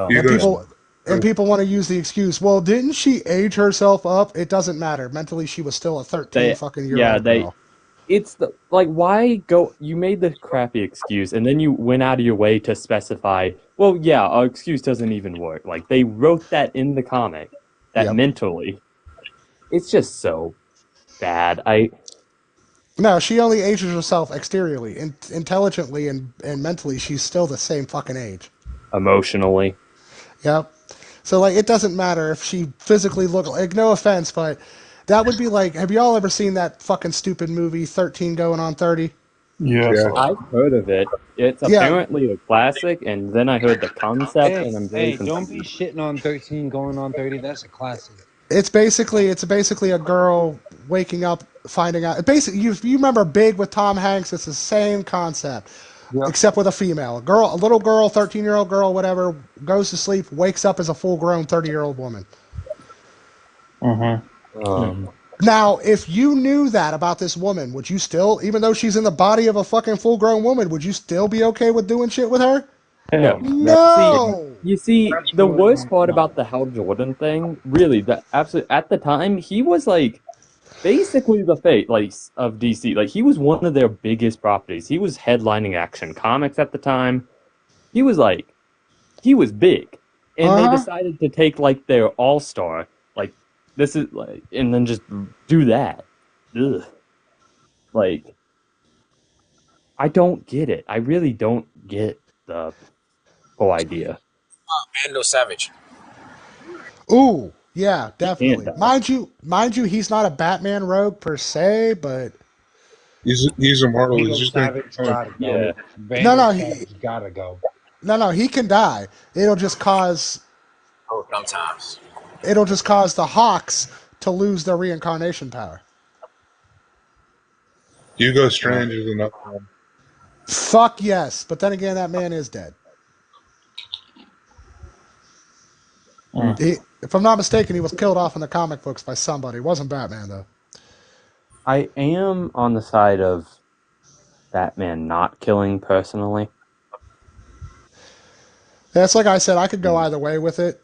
You And go. Yeah. people want to use the excuse, well, didn't she age herself up? It doesn't matter. Mentally, she was still a 13 They fucking year yeah, old girl. it's the like why go you made the crappy excuse and then you went out of your way to specify well yeah our excuse doesn't even work like they wrote that in the comic that Yep. mentally it's just so bad I No, she only ages herself exteriorly. Intelligently and mentally, she's still the same fucking age. emotionally Yep. So like, it doesn't matter if she physically look like. No offense, but that would be like. Have y'all ever seen that fucking stupid movie 13 Going on 30? Yes. Yeah. I've heard of it it's Yeah, apparently a classic and then I heard the concept Hey, and I'm very don't be confused shitting on 13 going on 30. That's a classic. it's basically a girl waking up, finding out. Basically, you remember Big with Tom Hanks? It's the same concept, Yep. except with a female. A little girl, 13-year-old girl, whatever, goes to sleep, wakes up as a full-grown 30-year-old woman. um Now, if you knew that about this woman, would you still, even though she's in the body of a fucking full-grown woman, would you still be okay with doing shit with her? no No. you see the Absolutely worst part not. about the Hal Jordan thing really the absolute at the time he was like basically the face like of DC. Like he was one of their biggest properties. He was headlining Action Comics at the time. He was like he was big. And they Uh-huh. decided to take like their all-star like this is like and then just do that. Ugh. Like I don't get it. I really don't get the whole idea. Mando Savage. Ooh, yeah, He can't definitely. die. Mind you, he's not a Batman rogue per se, but He's immortal. He's Vandal just gonna Savage keep going. gotta go. Yeah. Vandal he Savage gotta go. he can die. It'll just cause Oh, sometimes. the Hawks to lose their reincarnation power. Hugo Strange is another one. Fuck yes, but then again, that man is dead. If I'm not mistaken, he was killed off in the comic books by somebody. It wasn't Batman though. I am on the side of Batman not killing personally. That's like I said, I could go either way with it.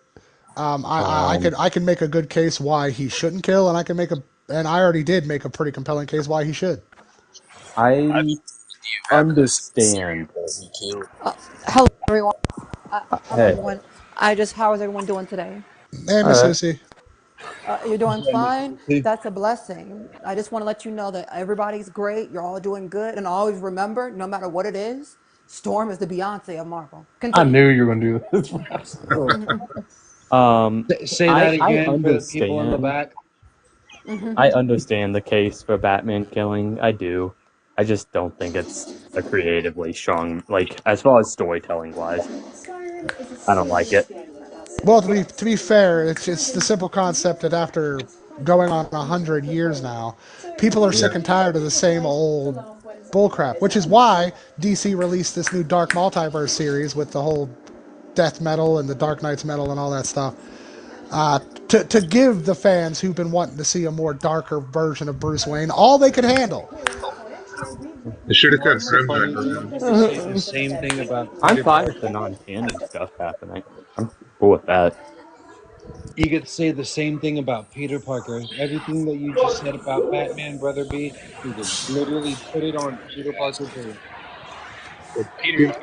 I could make a good case why he shouldn't kill, and I already did make a pretty compelling case why he should. I understand. He killed. Hello, everyone. How's Hey. everyone? How is everyone doing today? Hey, Miss Alright. Susie. You're doing Yeah, fine. Miss- That's a blessing. I just want to let you know that everybody's great. You're all doing good, and always remember, no matter what it is, Storm is the Beyonce of Marvel. I Continue. knew you were gonna do this. Say that I again for the people in the understand. back. I understand the case for Batman killing. I do. I just don't think it's a creatively strong, like, as far as storytelling wise. I don't like it. Well, to be fair, it's the simple concept that after going on 100 years now, people are sick and tired of the same old bullcrap. Which is why DC released this new Dark Multiverse series with the whole Death Metal and the Dark Knights Metal and all that stuff. To give the fans who've been wanting to see a more darker version of Bruce Wayne all they could handle. They should have cut What's the funny Grimjack. thing? You could say the same thing about I'm Peter fine with Parker. the non-canon stuff happening. I'm cool with that. You could say the same thing about Peter Parker. Everything that you just said about Batman, Brother B, you could literally put it on Peter Parker too. Peter.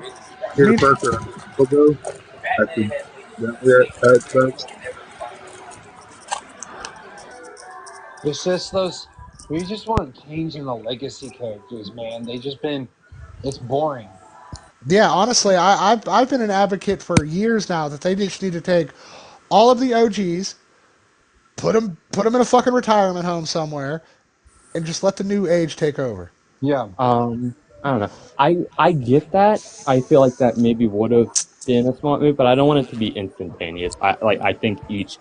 Peter Me- Parker and Logo. Batman Actually, has been that's It's just those. We just want change in the legacy characters, man. They just been. It's boring. Yeah, honestly, I've been an advocate for years now that they just need to take all of the OGs, put them in a fucking retirement home somewhere, and just let the new age take over. Yeah. I don't know. I get that. I feel like that maybe would have been a smart move, but I don't want it to be instantaneous. I think each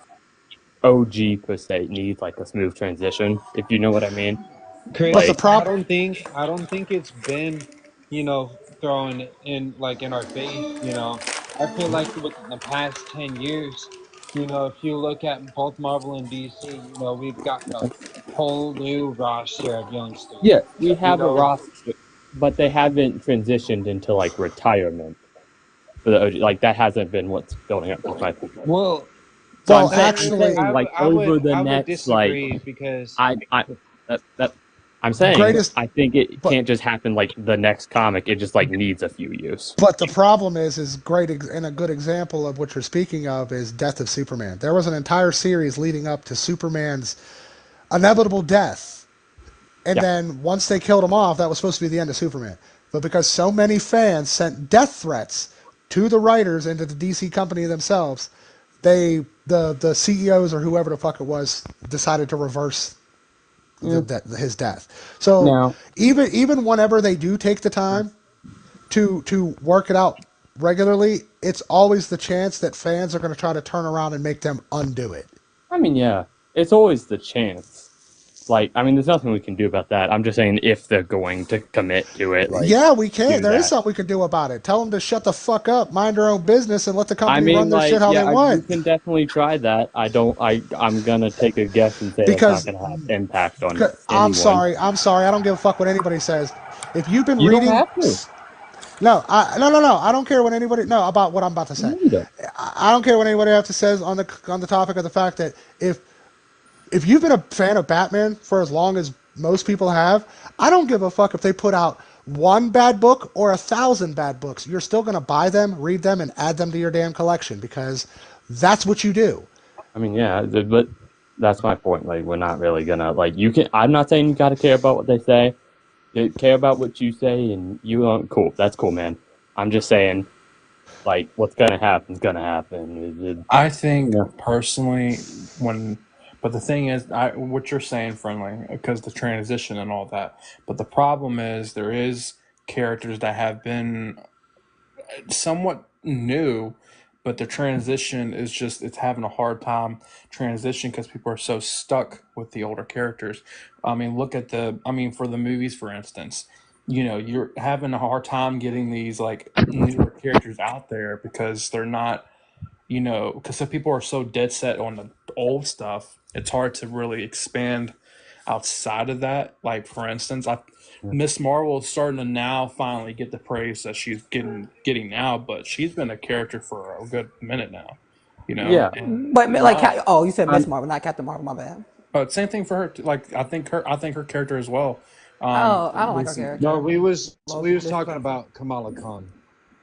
OG per se needs like a smooth transition, if you know what I mean. Chris, But the Like, problem, I don't think it's been, thrown in like in our face. I feel like within the past 10 years, if you look at both Marvel and DC, we've gotten a whole new roster of youngsters. yeah, we You have a know, roster, but they haven't transitioned into like retirement for the OG. Like that hasn't been what's building up. That's my point. well, So well, I'm saying, actually, like over the I would next like disagree because I'm saying greatest, I think it but can't just happen like the next comic. It just like needs a few years. but the problem is and a good example of what you're speaking of is Death of Superman. There was an entire series leading up to Superman's inevitable death, and Yeah. then once they killed him off, that was supposed to be the end of Superman. But because so many fans sent death threats to the writers and to the DC company themselves, the CEOs or whoever the fuck it was decided to reverse his death. So Now, even whenever they do take the time to work it out regularly, it's always the chance that fans are going to try to turn around and make them undo it. I mean, yeah, it's always the chance. Like, I mean, there's nothing we can do about that. I'm just saying if they're going to commit to it, like, Yeah, we can. do There is that. something we can do about it. Tell them to shut the fuck up, mind their own business, and let the I company mean, run their like, shit how yeah, they you want. can definitely try that. I'm gonna take a guess and say Because that's not gonna have impact on I'm anyone. sorry, I don't give a fuck what anybody says. If you've been You don't reading, have to. no, I don't care what anybody about what I'm about to say. No, you don't. I don't care what anybody else says on the topic of the fact that if you've been a fan of Batman for as long as most people have, I don't give a fuck if they put out one bad book or 1,000 bad books. You're still gonna buy them, read them, and add them to your damn collection because that's what you do. I mean, yeah, but that's my point. Like, we're not really gonna like. You can. I'm not saying you got to care about what they say. You care about what you say, and cool. That's cool, man. I'm just saying, like, what's gonna happen is gonna happen. I think Yeah. personally, But the thing is, what you're saying, friendly, because the transition and all that. But the problem is, there is characters that have been somewhat new, but the transition is just it's having a hard time transition because people are so stuck with the older characters. I mean, look at for the movies, for instance, you're having a hard time getting these like newer characters out there because they're not, because some people are so dead set on the old stuff. It's hard to really expand outside of that. Like for instance, I Miss Marvel is starting to now finally get the praise that she's getting now, but she's been a character for a good minute now. Yeah. And But like, not, you said Miss Um, Marvel, not Captain Marvel. My bad. but same thing for her. Like I think her character as well. Oh, I don't like her Recent, No, character. we was talking Disrespectful. about Kamala Khan.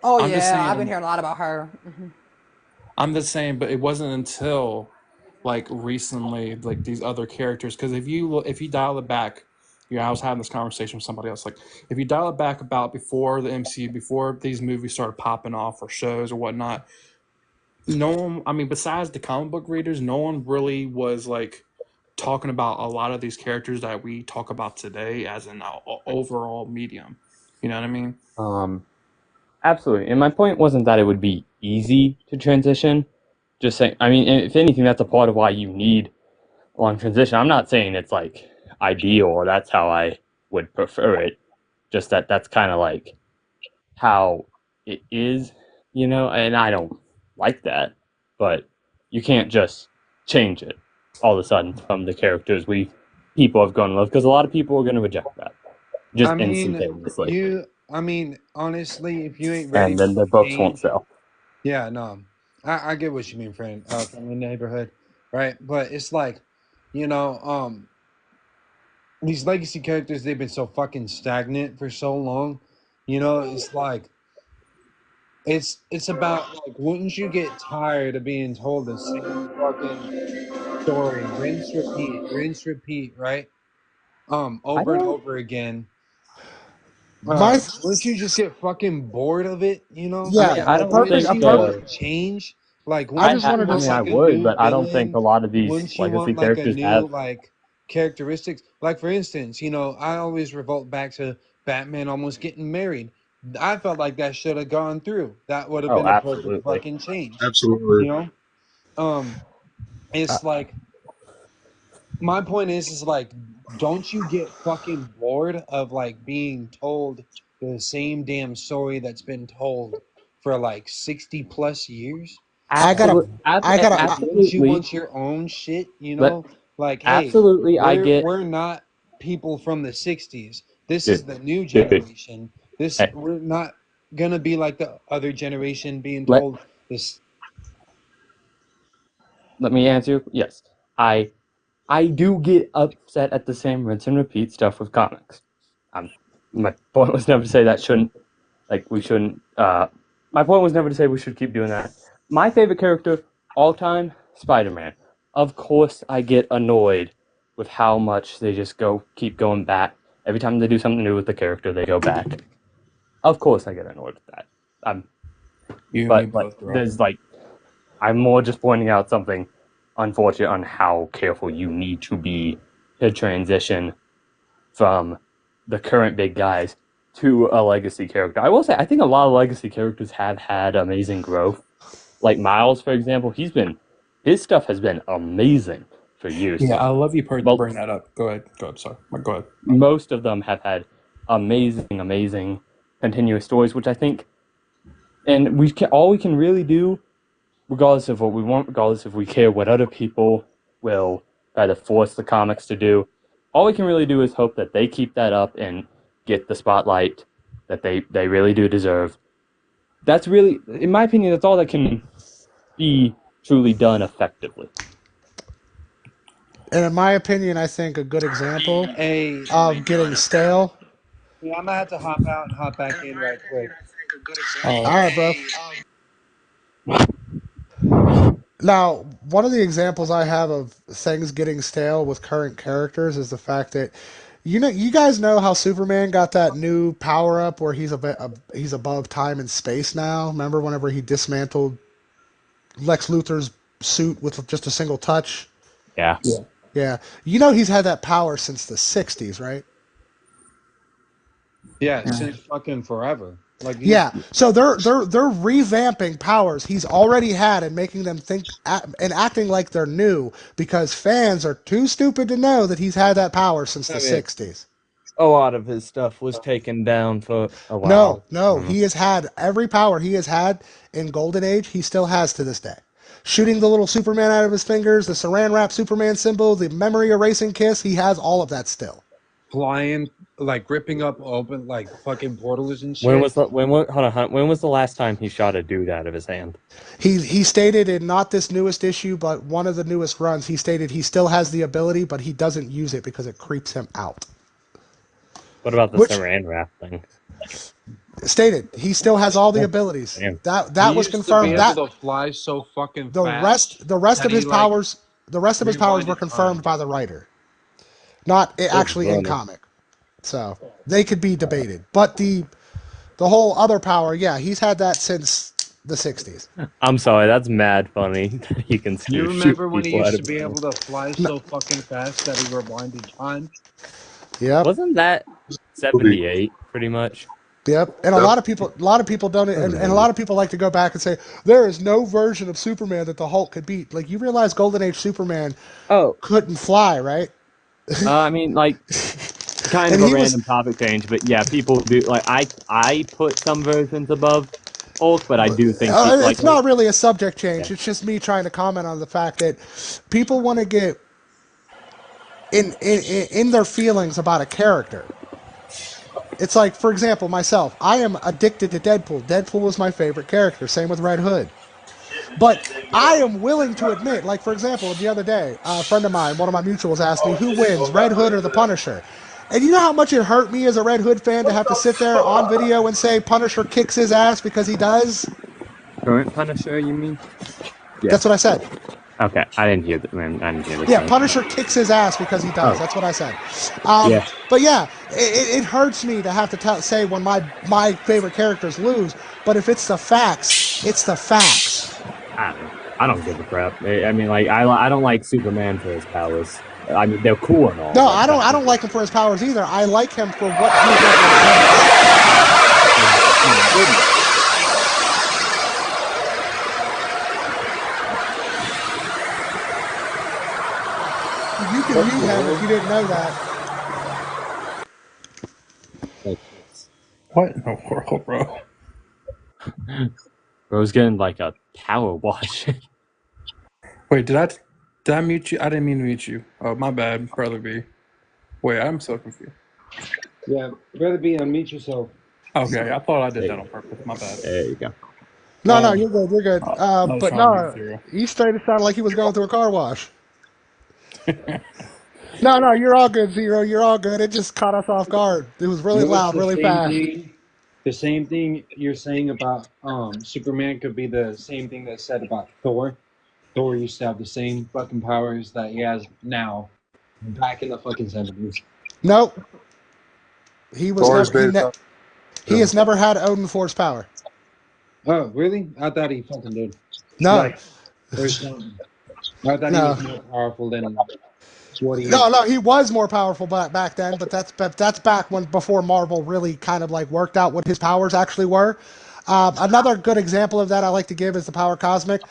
Oh I'm just yeah, I've been saying. hearing a lot about her. I'm just saying, but it wasn't until like recently, like these other characters. Because if you dial it back, I was having this conversation with somebody else. Like, if you dial it back about before the MCU, before these movies started popping off or shows or whatnot, no one. I mean, besides the comic book readers, no one really was like talking about a lot of these characters that we talk about today as an overall medium. You know what I mean? Absolutely. And my point wasn't that it would be easy to transition. Just saying, I mean, if anything, that's a part of why you need a long transition. I'm not saying it's like ideal or that's how I would prefer it. Just that's kind of like how it is, and I don't like that. But you can't just change it all of a sudden from the characters people have grown to love because a lot of people are going to reject that I just mean, instantaneously, honestly, if you ain't ready and for then their books won't change, sell. yeah, no, I get what you mean, friend, from the neighborhood, right? But it's like, you know, these legacy characters, they've been so fucking stagnant for so long. It's like it's about like, wouldn't you get tired of being told the same fucking story, rinse, repeat, right? I Over and don't. over again. My Wouldn't you just get fucking bored of it? I yeah, mean, I a don't perfect Wouldn't a think. you want perfect. to change? Like, I wouldn't just you wanted I to. want mean, I like a would, new but I don't think villain? a lot of these Wouldn't you legacy want like a characters new have. like characteristics? Like for instance, I always revolt back to Batman almost getting married. I felt like that should have gone through. That would have Oh, been a perfect absolutely. fucking change. Absolutely. You know? Um, Uh, it's like my point is like, don't you get fucking bored of like being told the same damn story that's been told for like 60 plus years? I gotta. Um, Absolutely. I gotta. wouldn't you Absolutely. want your own shit? Let Like, hey, absolutely. I we're get. we're not people from the 60s. This is Dude, the new dude, generation. This hey, we're not gonna be like the other generation being let told this. let me answer. Yes, I I do get upset at the same rinse and repeat stuff with comics. Um, my point was never to say that shouldn't like we shouldn't. My point was never to say we should keep doing that. My favorite character all time, Spider-Man. Of course, I get annoyed with how much they just keep going back. Every time they do something new with the character, they go back. Of course, I get annoyed with that. You and me But both, bro. there's like I'm more just pointing out something unfortunate on how careful you need to be to transition from the current big guys to a legacy character. I will say, I think a lot of legacy characters have had amazing growth. Like Miles, for example, his stuff has been amazing for years. Yeah, I love you Well, bring that up. Go ahead. Go ahead. Sorry. Go ahead. most of them have had amazing continuous stories, which I think, and all we can really do, regardless of what we want, regardless if we care what other people will try to force the comics to do, all we can really do is hope that they keep that up and get the spotlight that they really do deserve. That's really, in my opinion, that's all that can be truly done effectively. And in my opinion, I think a good example Hey, of getting stale. yeah, I'm gonna have to hop out and hop back in right quick. All Oh, right, bro. Now, one of the examples I have of things getting stale with current characters is the fact that you guys know how Superman got that new power up where he's above time and space now. Remember whenever he dismantled Lex Luthor's suit with just a single touch? Yeah. yeah. Yeah. You know he's had that power since the 60s, right? Yeah, since fucking forever. Like he's Yeah. So they're revamping powers he's already had and making them and acting like they're new because fans are too stupid to know that he's had that power since the I mean, 60s. a lot of his stuff was taken down for a while. No, no, he has had every power he has had in Golden Age, he still has to this day. Shooting the little Superman out of his fingers, the saran wrap Superman symbol, the memory erasing kiss, he has all of that still. flying, like ripping up open like fucking portals and shit. When was the hold on, when was the last time he shot a dude out of his hand? He stated in not this newest issue, but one of the newest runs, he stated he still has the ability, but he doesn't use it because it creeps him out. What about the Which saran wrap thing? stated he still has all the abilities. Damn. That He was used to confirmed. be That able to fly so fucking the fast. rest of that his he, like, powers the rest of his powers were rewinded confirmed time. by the writer, not actually in brother. comic. So they could be debated, but the whole other power, yeah, he's had that since the 60s. I'm sorry, that's mad funny. He can You shoot remember when he people out used to of be his able to fly so fucking fast that he rewinded time? Yep. Wasn't that 78 pretty much? Yep, and a lot of people don't, and a lot of people like to go back and say there is no version of Superman that the Hulk could beat. Like you realize Golden Age Superman Oh, couldn't fly, right? I mean, like, kind And of a he was random topic change, but yeah, people do like I put some versions above Hulk, but I do think like it's not really a subject change. Yeah. It's just me trying to comment on the fact that people want to get in their feelings about a character. It's like, for example, myself. I am addicted to Deadpool. Deadpool was my favorite character. Same with Red Hood. But I am willing to admit, like, for example, the other day, a friend of mine, one of my mutuals, asked me, who wins, Red Hood or the Punisher? And you know how much it hurt me as a Red Hood fan to have to sit there on video and say Punisher kicks his ass because he does? Current Punisher, you mean? Yeah. That's what I said. Okay, I didn't hear that. I didn't hear that. Yeah, Punisher kicks his ass because he does. Oh. That's what I said. Yeah. But yeah, it hurts me to have to say when my favorite characters lose. But if it's the facts, it's the facts. I don't give a crap. I mean, like, I don't like Superman for his powers. I mean, they're cool and all. No, but I don't like him for his powers either. I like him for what he represents. You can mute him if you didn't know that. What in the world, bro? Bro's getting like a power wash. Wait, did I mute you? I didn't mean to mute you. Oh, my bad, brother B. Wait, I'm so confused. Yeah, Brother B, unmute yourself. Okay, I thought I did that on purpose. My bad. There you go. No, you're good. You're good. I was But trying to no, be zero. he straight sounded like he was going through a car wash. No, you're all good, Zero. You're all good. It just caught us off guard. It was really You know, it's loud, the really same fast. thing- the same thing you're saying about Superman could be the same thing that's said about Thor. Thor used to have the same fucking powers that he has now, back in the fucking 70s. Nope. He was Thor's never, been he has never had Odin Force power. Oh, really? I thought he fucking did. No. Like, there's something. I thought No. he was more powerful than what he is. No, he was more powerful back then, but that's back when before Marvel really kind of like worked out what his powers actually were. Another good example of that I like to give is the Power Cosmic.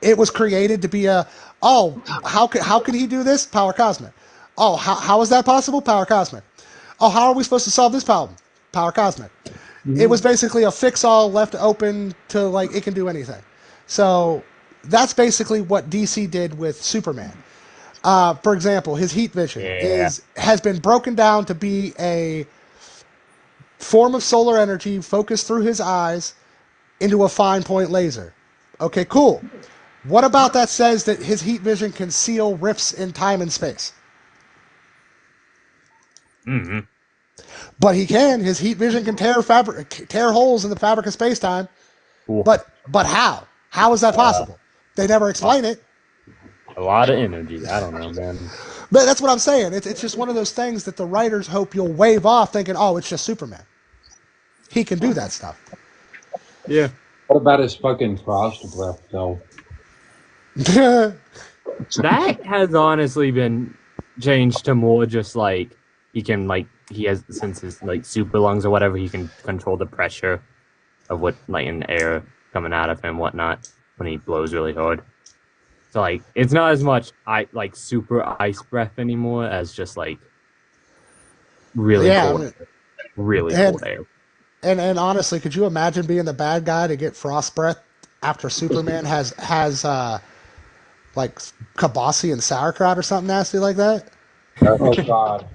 It was created to be how can he do this? Power Cosmic. Oh, how is that possible? Power Cosmic. Oh, how are we supposed to solve this problem? Power Cosmic. It was basically a fix-all left open to like it can do anything. So that's basically what DC did with Superman. For example, his heat vision has been broken down to be a form of solar energy focused through his eyes into a fine point laser. Okay, cool. What about that says that his heat vision can seal rifts in time and space? Mm-hmm. But he can. His heat vision can tear holes in the fabric of space-time. Cool. But how? How is that possible? They never explain it. A lot of energy. I don't know, man. But that's what I'm saying. It's just one of those things that the writers hope you'll wave off thinking, oh, it's just Superman. He can do that stuff. Yeah. What about his fucking frost breath, though? That has honestly been changed to more just like he has, since his like super lungs or whatever, he can control the pressure of what like in air coming out of him, whatnot, when he blows really hard. So like it's not as much super ice breath anymore as just like really Yeah, I cold, mean, really and cold air. and honestly, could you imagine being the bad guy to get frost breath after Superman has like kibasi and sauerkraut or something nasty like that? Oh God.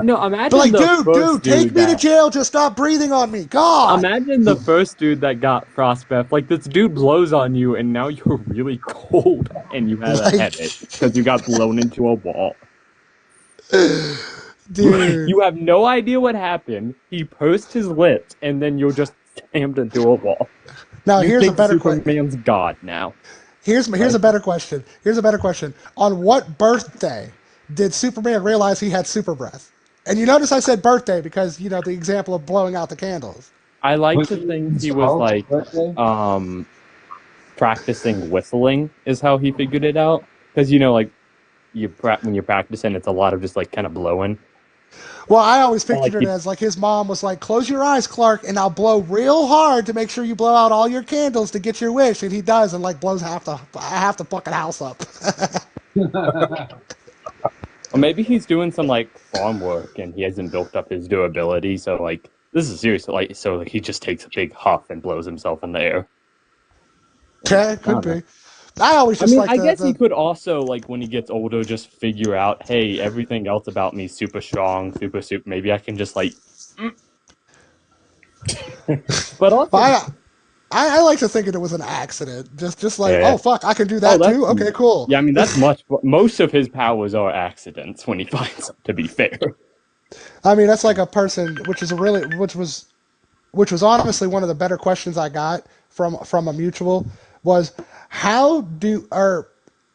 No, But imagine like, the dude, first take dude me to that jail. Just stop breathing on me. God. Imagine the first dude that got frostbite. Like, this dude blows on you, and now you're really cold, and you have a Like, headache because you got blown into a wall. dude. You have no idea what happened. He pursed his lips, and then you're just slammed into a wall. Now You here's a think better question. Superman's God now. Here's a better question. Here's a better question. On what birthday did Superman realize he had super breath? And you notice I said birthday because the example of blowing out the candles. I like Was to it think his he was 12th birthday? practicing whistling is how he figured it out. Because like when you're practicing, it's a lot of just like kind of blowing. Well, I always Or, pictured it as like his mom was like, "Close your eyes, Clark, and I'll blow real hard to make sure you blow out all your candles to get your wish." And he does, and like blows half the fucking house up. Or maybe he's doing some like farm work and he hasn't built up his durability. So like this is serious. Like he just takes a big huff and blows himself in the air. Yeah, it could be. I always I just mean, like I guess he the could also like when he gets older just figure out, hey, everything else about me is super strong, super. Maybe I can just like. But also, I like to think it was an accident. Just like, yeah. oh fuck, I can do Oh, that too. Okay, cool. yeah. I mean, that's most of his powers are accidents when he finds them. To be fair. I mean, that's like a person, which was honestly one of the better questions I got from a mutual was how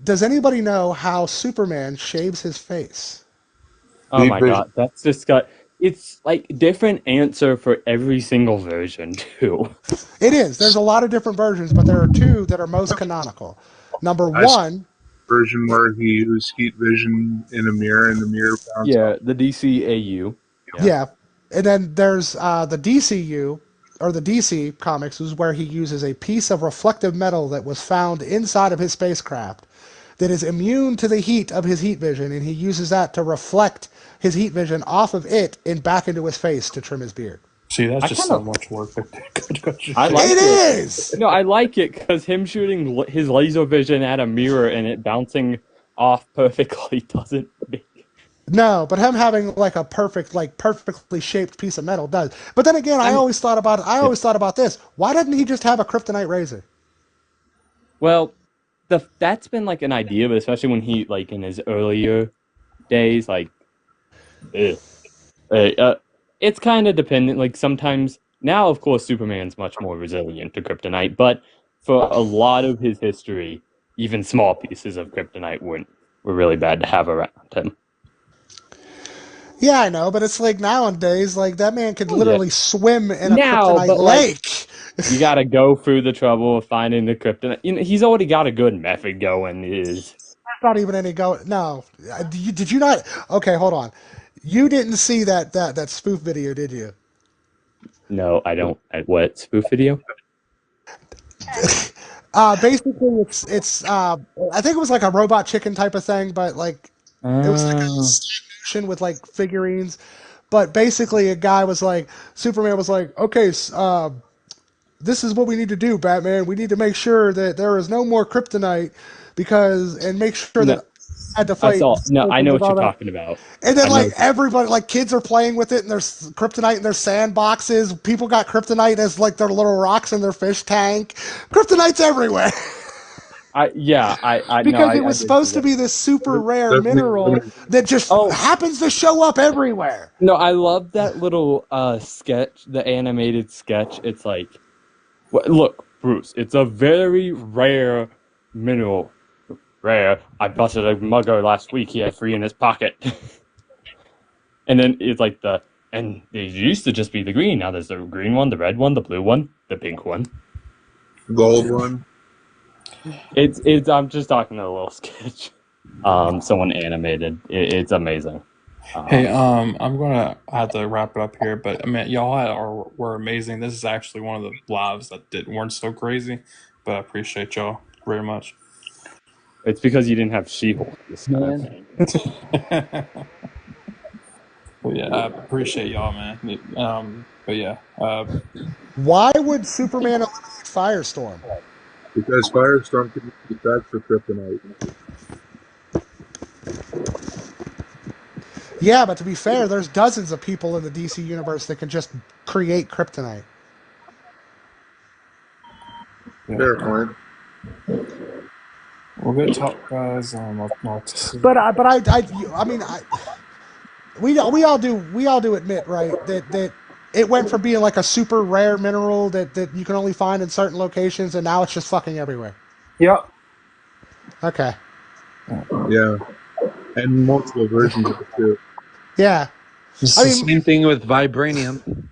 does anybody know how Superman shaves his face? Oh Deep my vision. god, that's just got. It's like different answer for every single version too. It is. There's a lot of different versions, but there are two that are most canonical. Number I saw one, a version where he used heat vision in a mirror and the mirror bounced off. Yeah, the DCAU. yeah, and then there's the DCU or the DC comics is where he uses a piece of reflective metal that was found inside of his spacecraft that is immune to the heat of his heat vision, and he uses that to reflect his heat vision off of it and back into his face to trim his beard. See, that's I just kind so of much work. I like It it. is. No, I like it because him shooting his laser vision at a mirror and it bouncing off perfectly doesn't make. No, but him having like perfectly shaped piece of metal does. But then again, I mean, I always thought about this. Why didn't he just have a kryptonite razor? well, that's been like an idea, but especially when he like in his earlier days, like, ugh. It's kind of dependent. Like sometimes now, of course, Superman's much more resilient to kryptonite, but for a lot of his history, even small pieces of kryptonite were really bad to have around him. Yeah, I know, but it's like nowadays, like that man could Oh yeah. literally swim in a Now, kryptonite but like lake. you got to go through the trouble of finding the kryptonite. He's already got a good method going. Is Not even any go. No, did you not? Okay, hold on. You didn't see that spoof video, did you? no, I don't. What spoof video? Basically, it's I think it was like a robot chicken type of thing, but like it was like a stop motion with like figurines. But basically, a guy was like, Superman was like, okay, this is what we need to do, Batman. We need to make sure that there is no more kryptonite and make sure No, that I had to I fight. saw. No, I know with what all you're that. talking about. And then I know. like everybody, like kids are playing with it, and there's kryptonite in their sandboxes. People got kryptonite as like their little rocks in their fish tank. Kryptonite's everywhere. I Because no, it was did see supposed to that. be this super rare Doesn't mineral even- that just Oh happens to show up everywhere. no, I love that little sketch, the animated sketch. It's like, look, Bruce, it's a very rare mineral. Rare. I busted a mugger last week. He had 3 in his pocket. And then it's like and it used to just be the green. Now there's the green one, the red one, the blue one, the pink one. Gold one. It's. I'm just talking to a little sketch. Someone animated. It's amazing. Hey, I'm gonna have to wrap it up here, but I mean, were amazing. This is actually one of the lives that weren't so crazy, but I appreciate y'all very much. It's because you didn't have She-Hulk this time. But yeah, I appreciate y'all, man. But yeah, Why would Superman eliminate Firestorm? Because Firestorm can be back for kryptonite. Yeah, but to be fair, there's dozens of people in the DC universe that can just create kryptonite. Fair point. well, good talk, guys. I'll see. We all do admit, right, that it went from being like a super rare mineral that you can only find in certain locations, and now it's just fucking everywhere. Yep. Okay. Yeah. And multiple versions of it too. Yeah. It's I the mean, same thing with vibranium.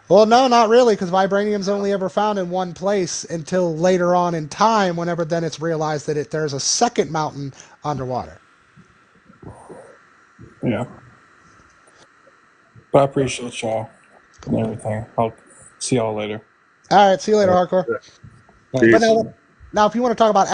well, no, not really, because vibranium's only ever found in one place until later on in time. Whenever then it's realized that there's a second mountain underwater. Yeah, but I appreciate y'all and everything. I'll see y'all later. All right, see you later, hardcore. Peace. But now, if you want to talk about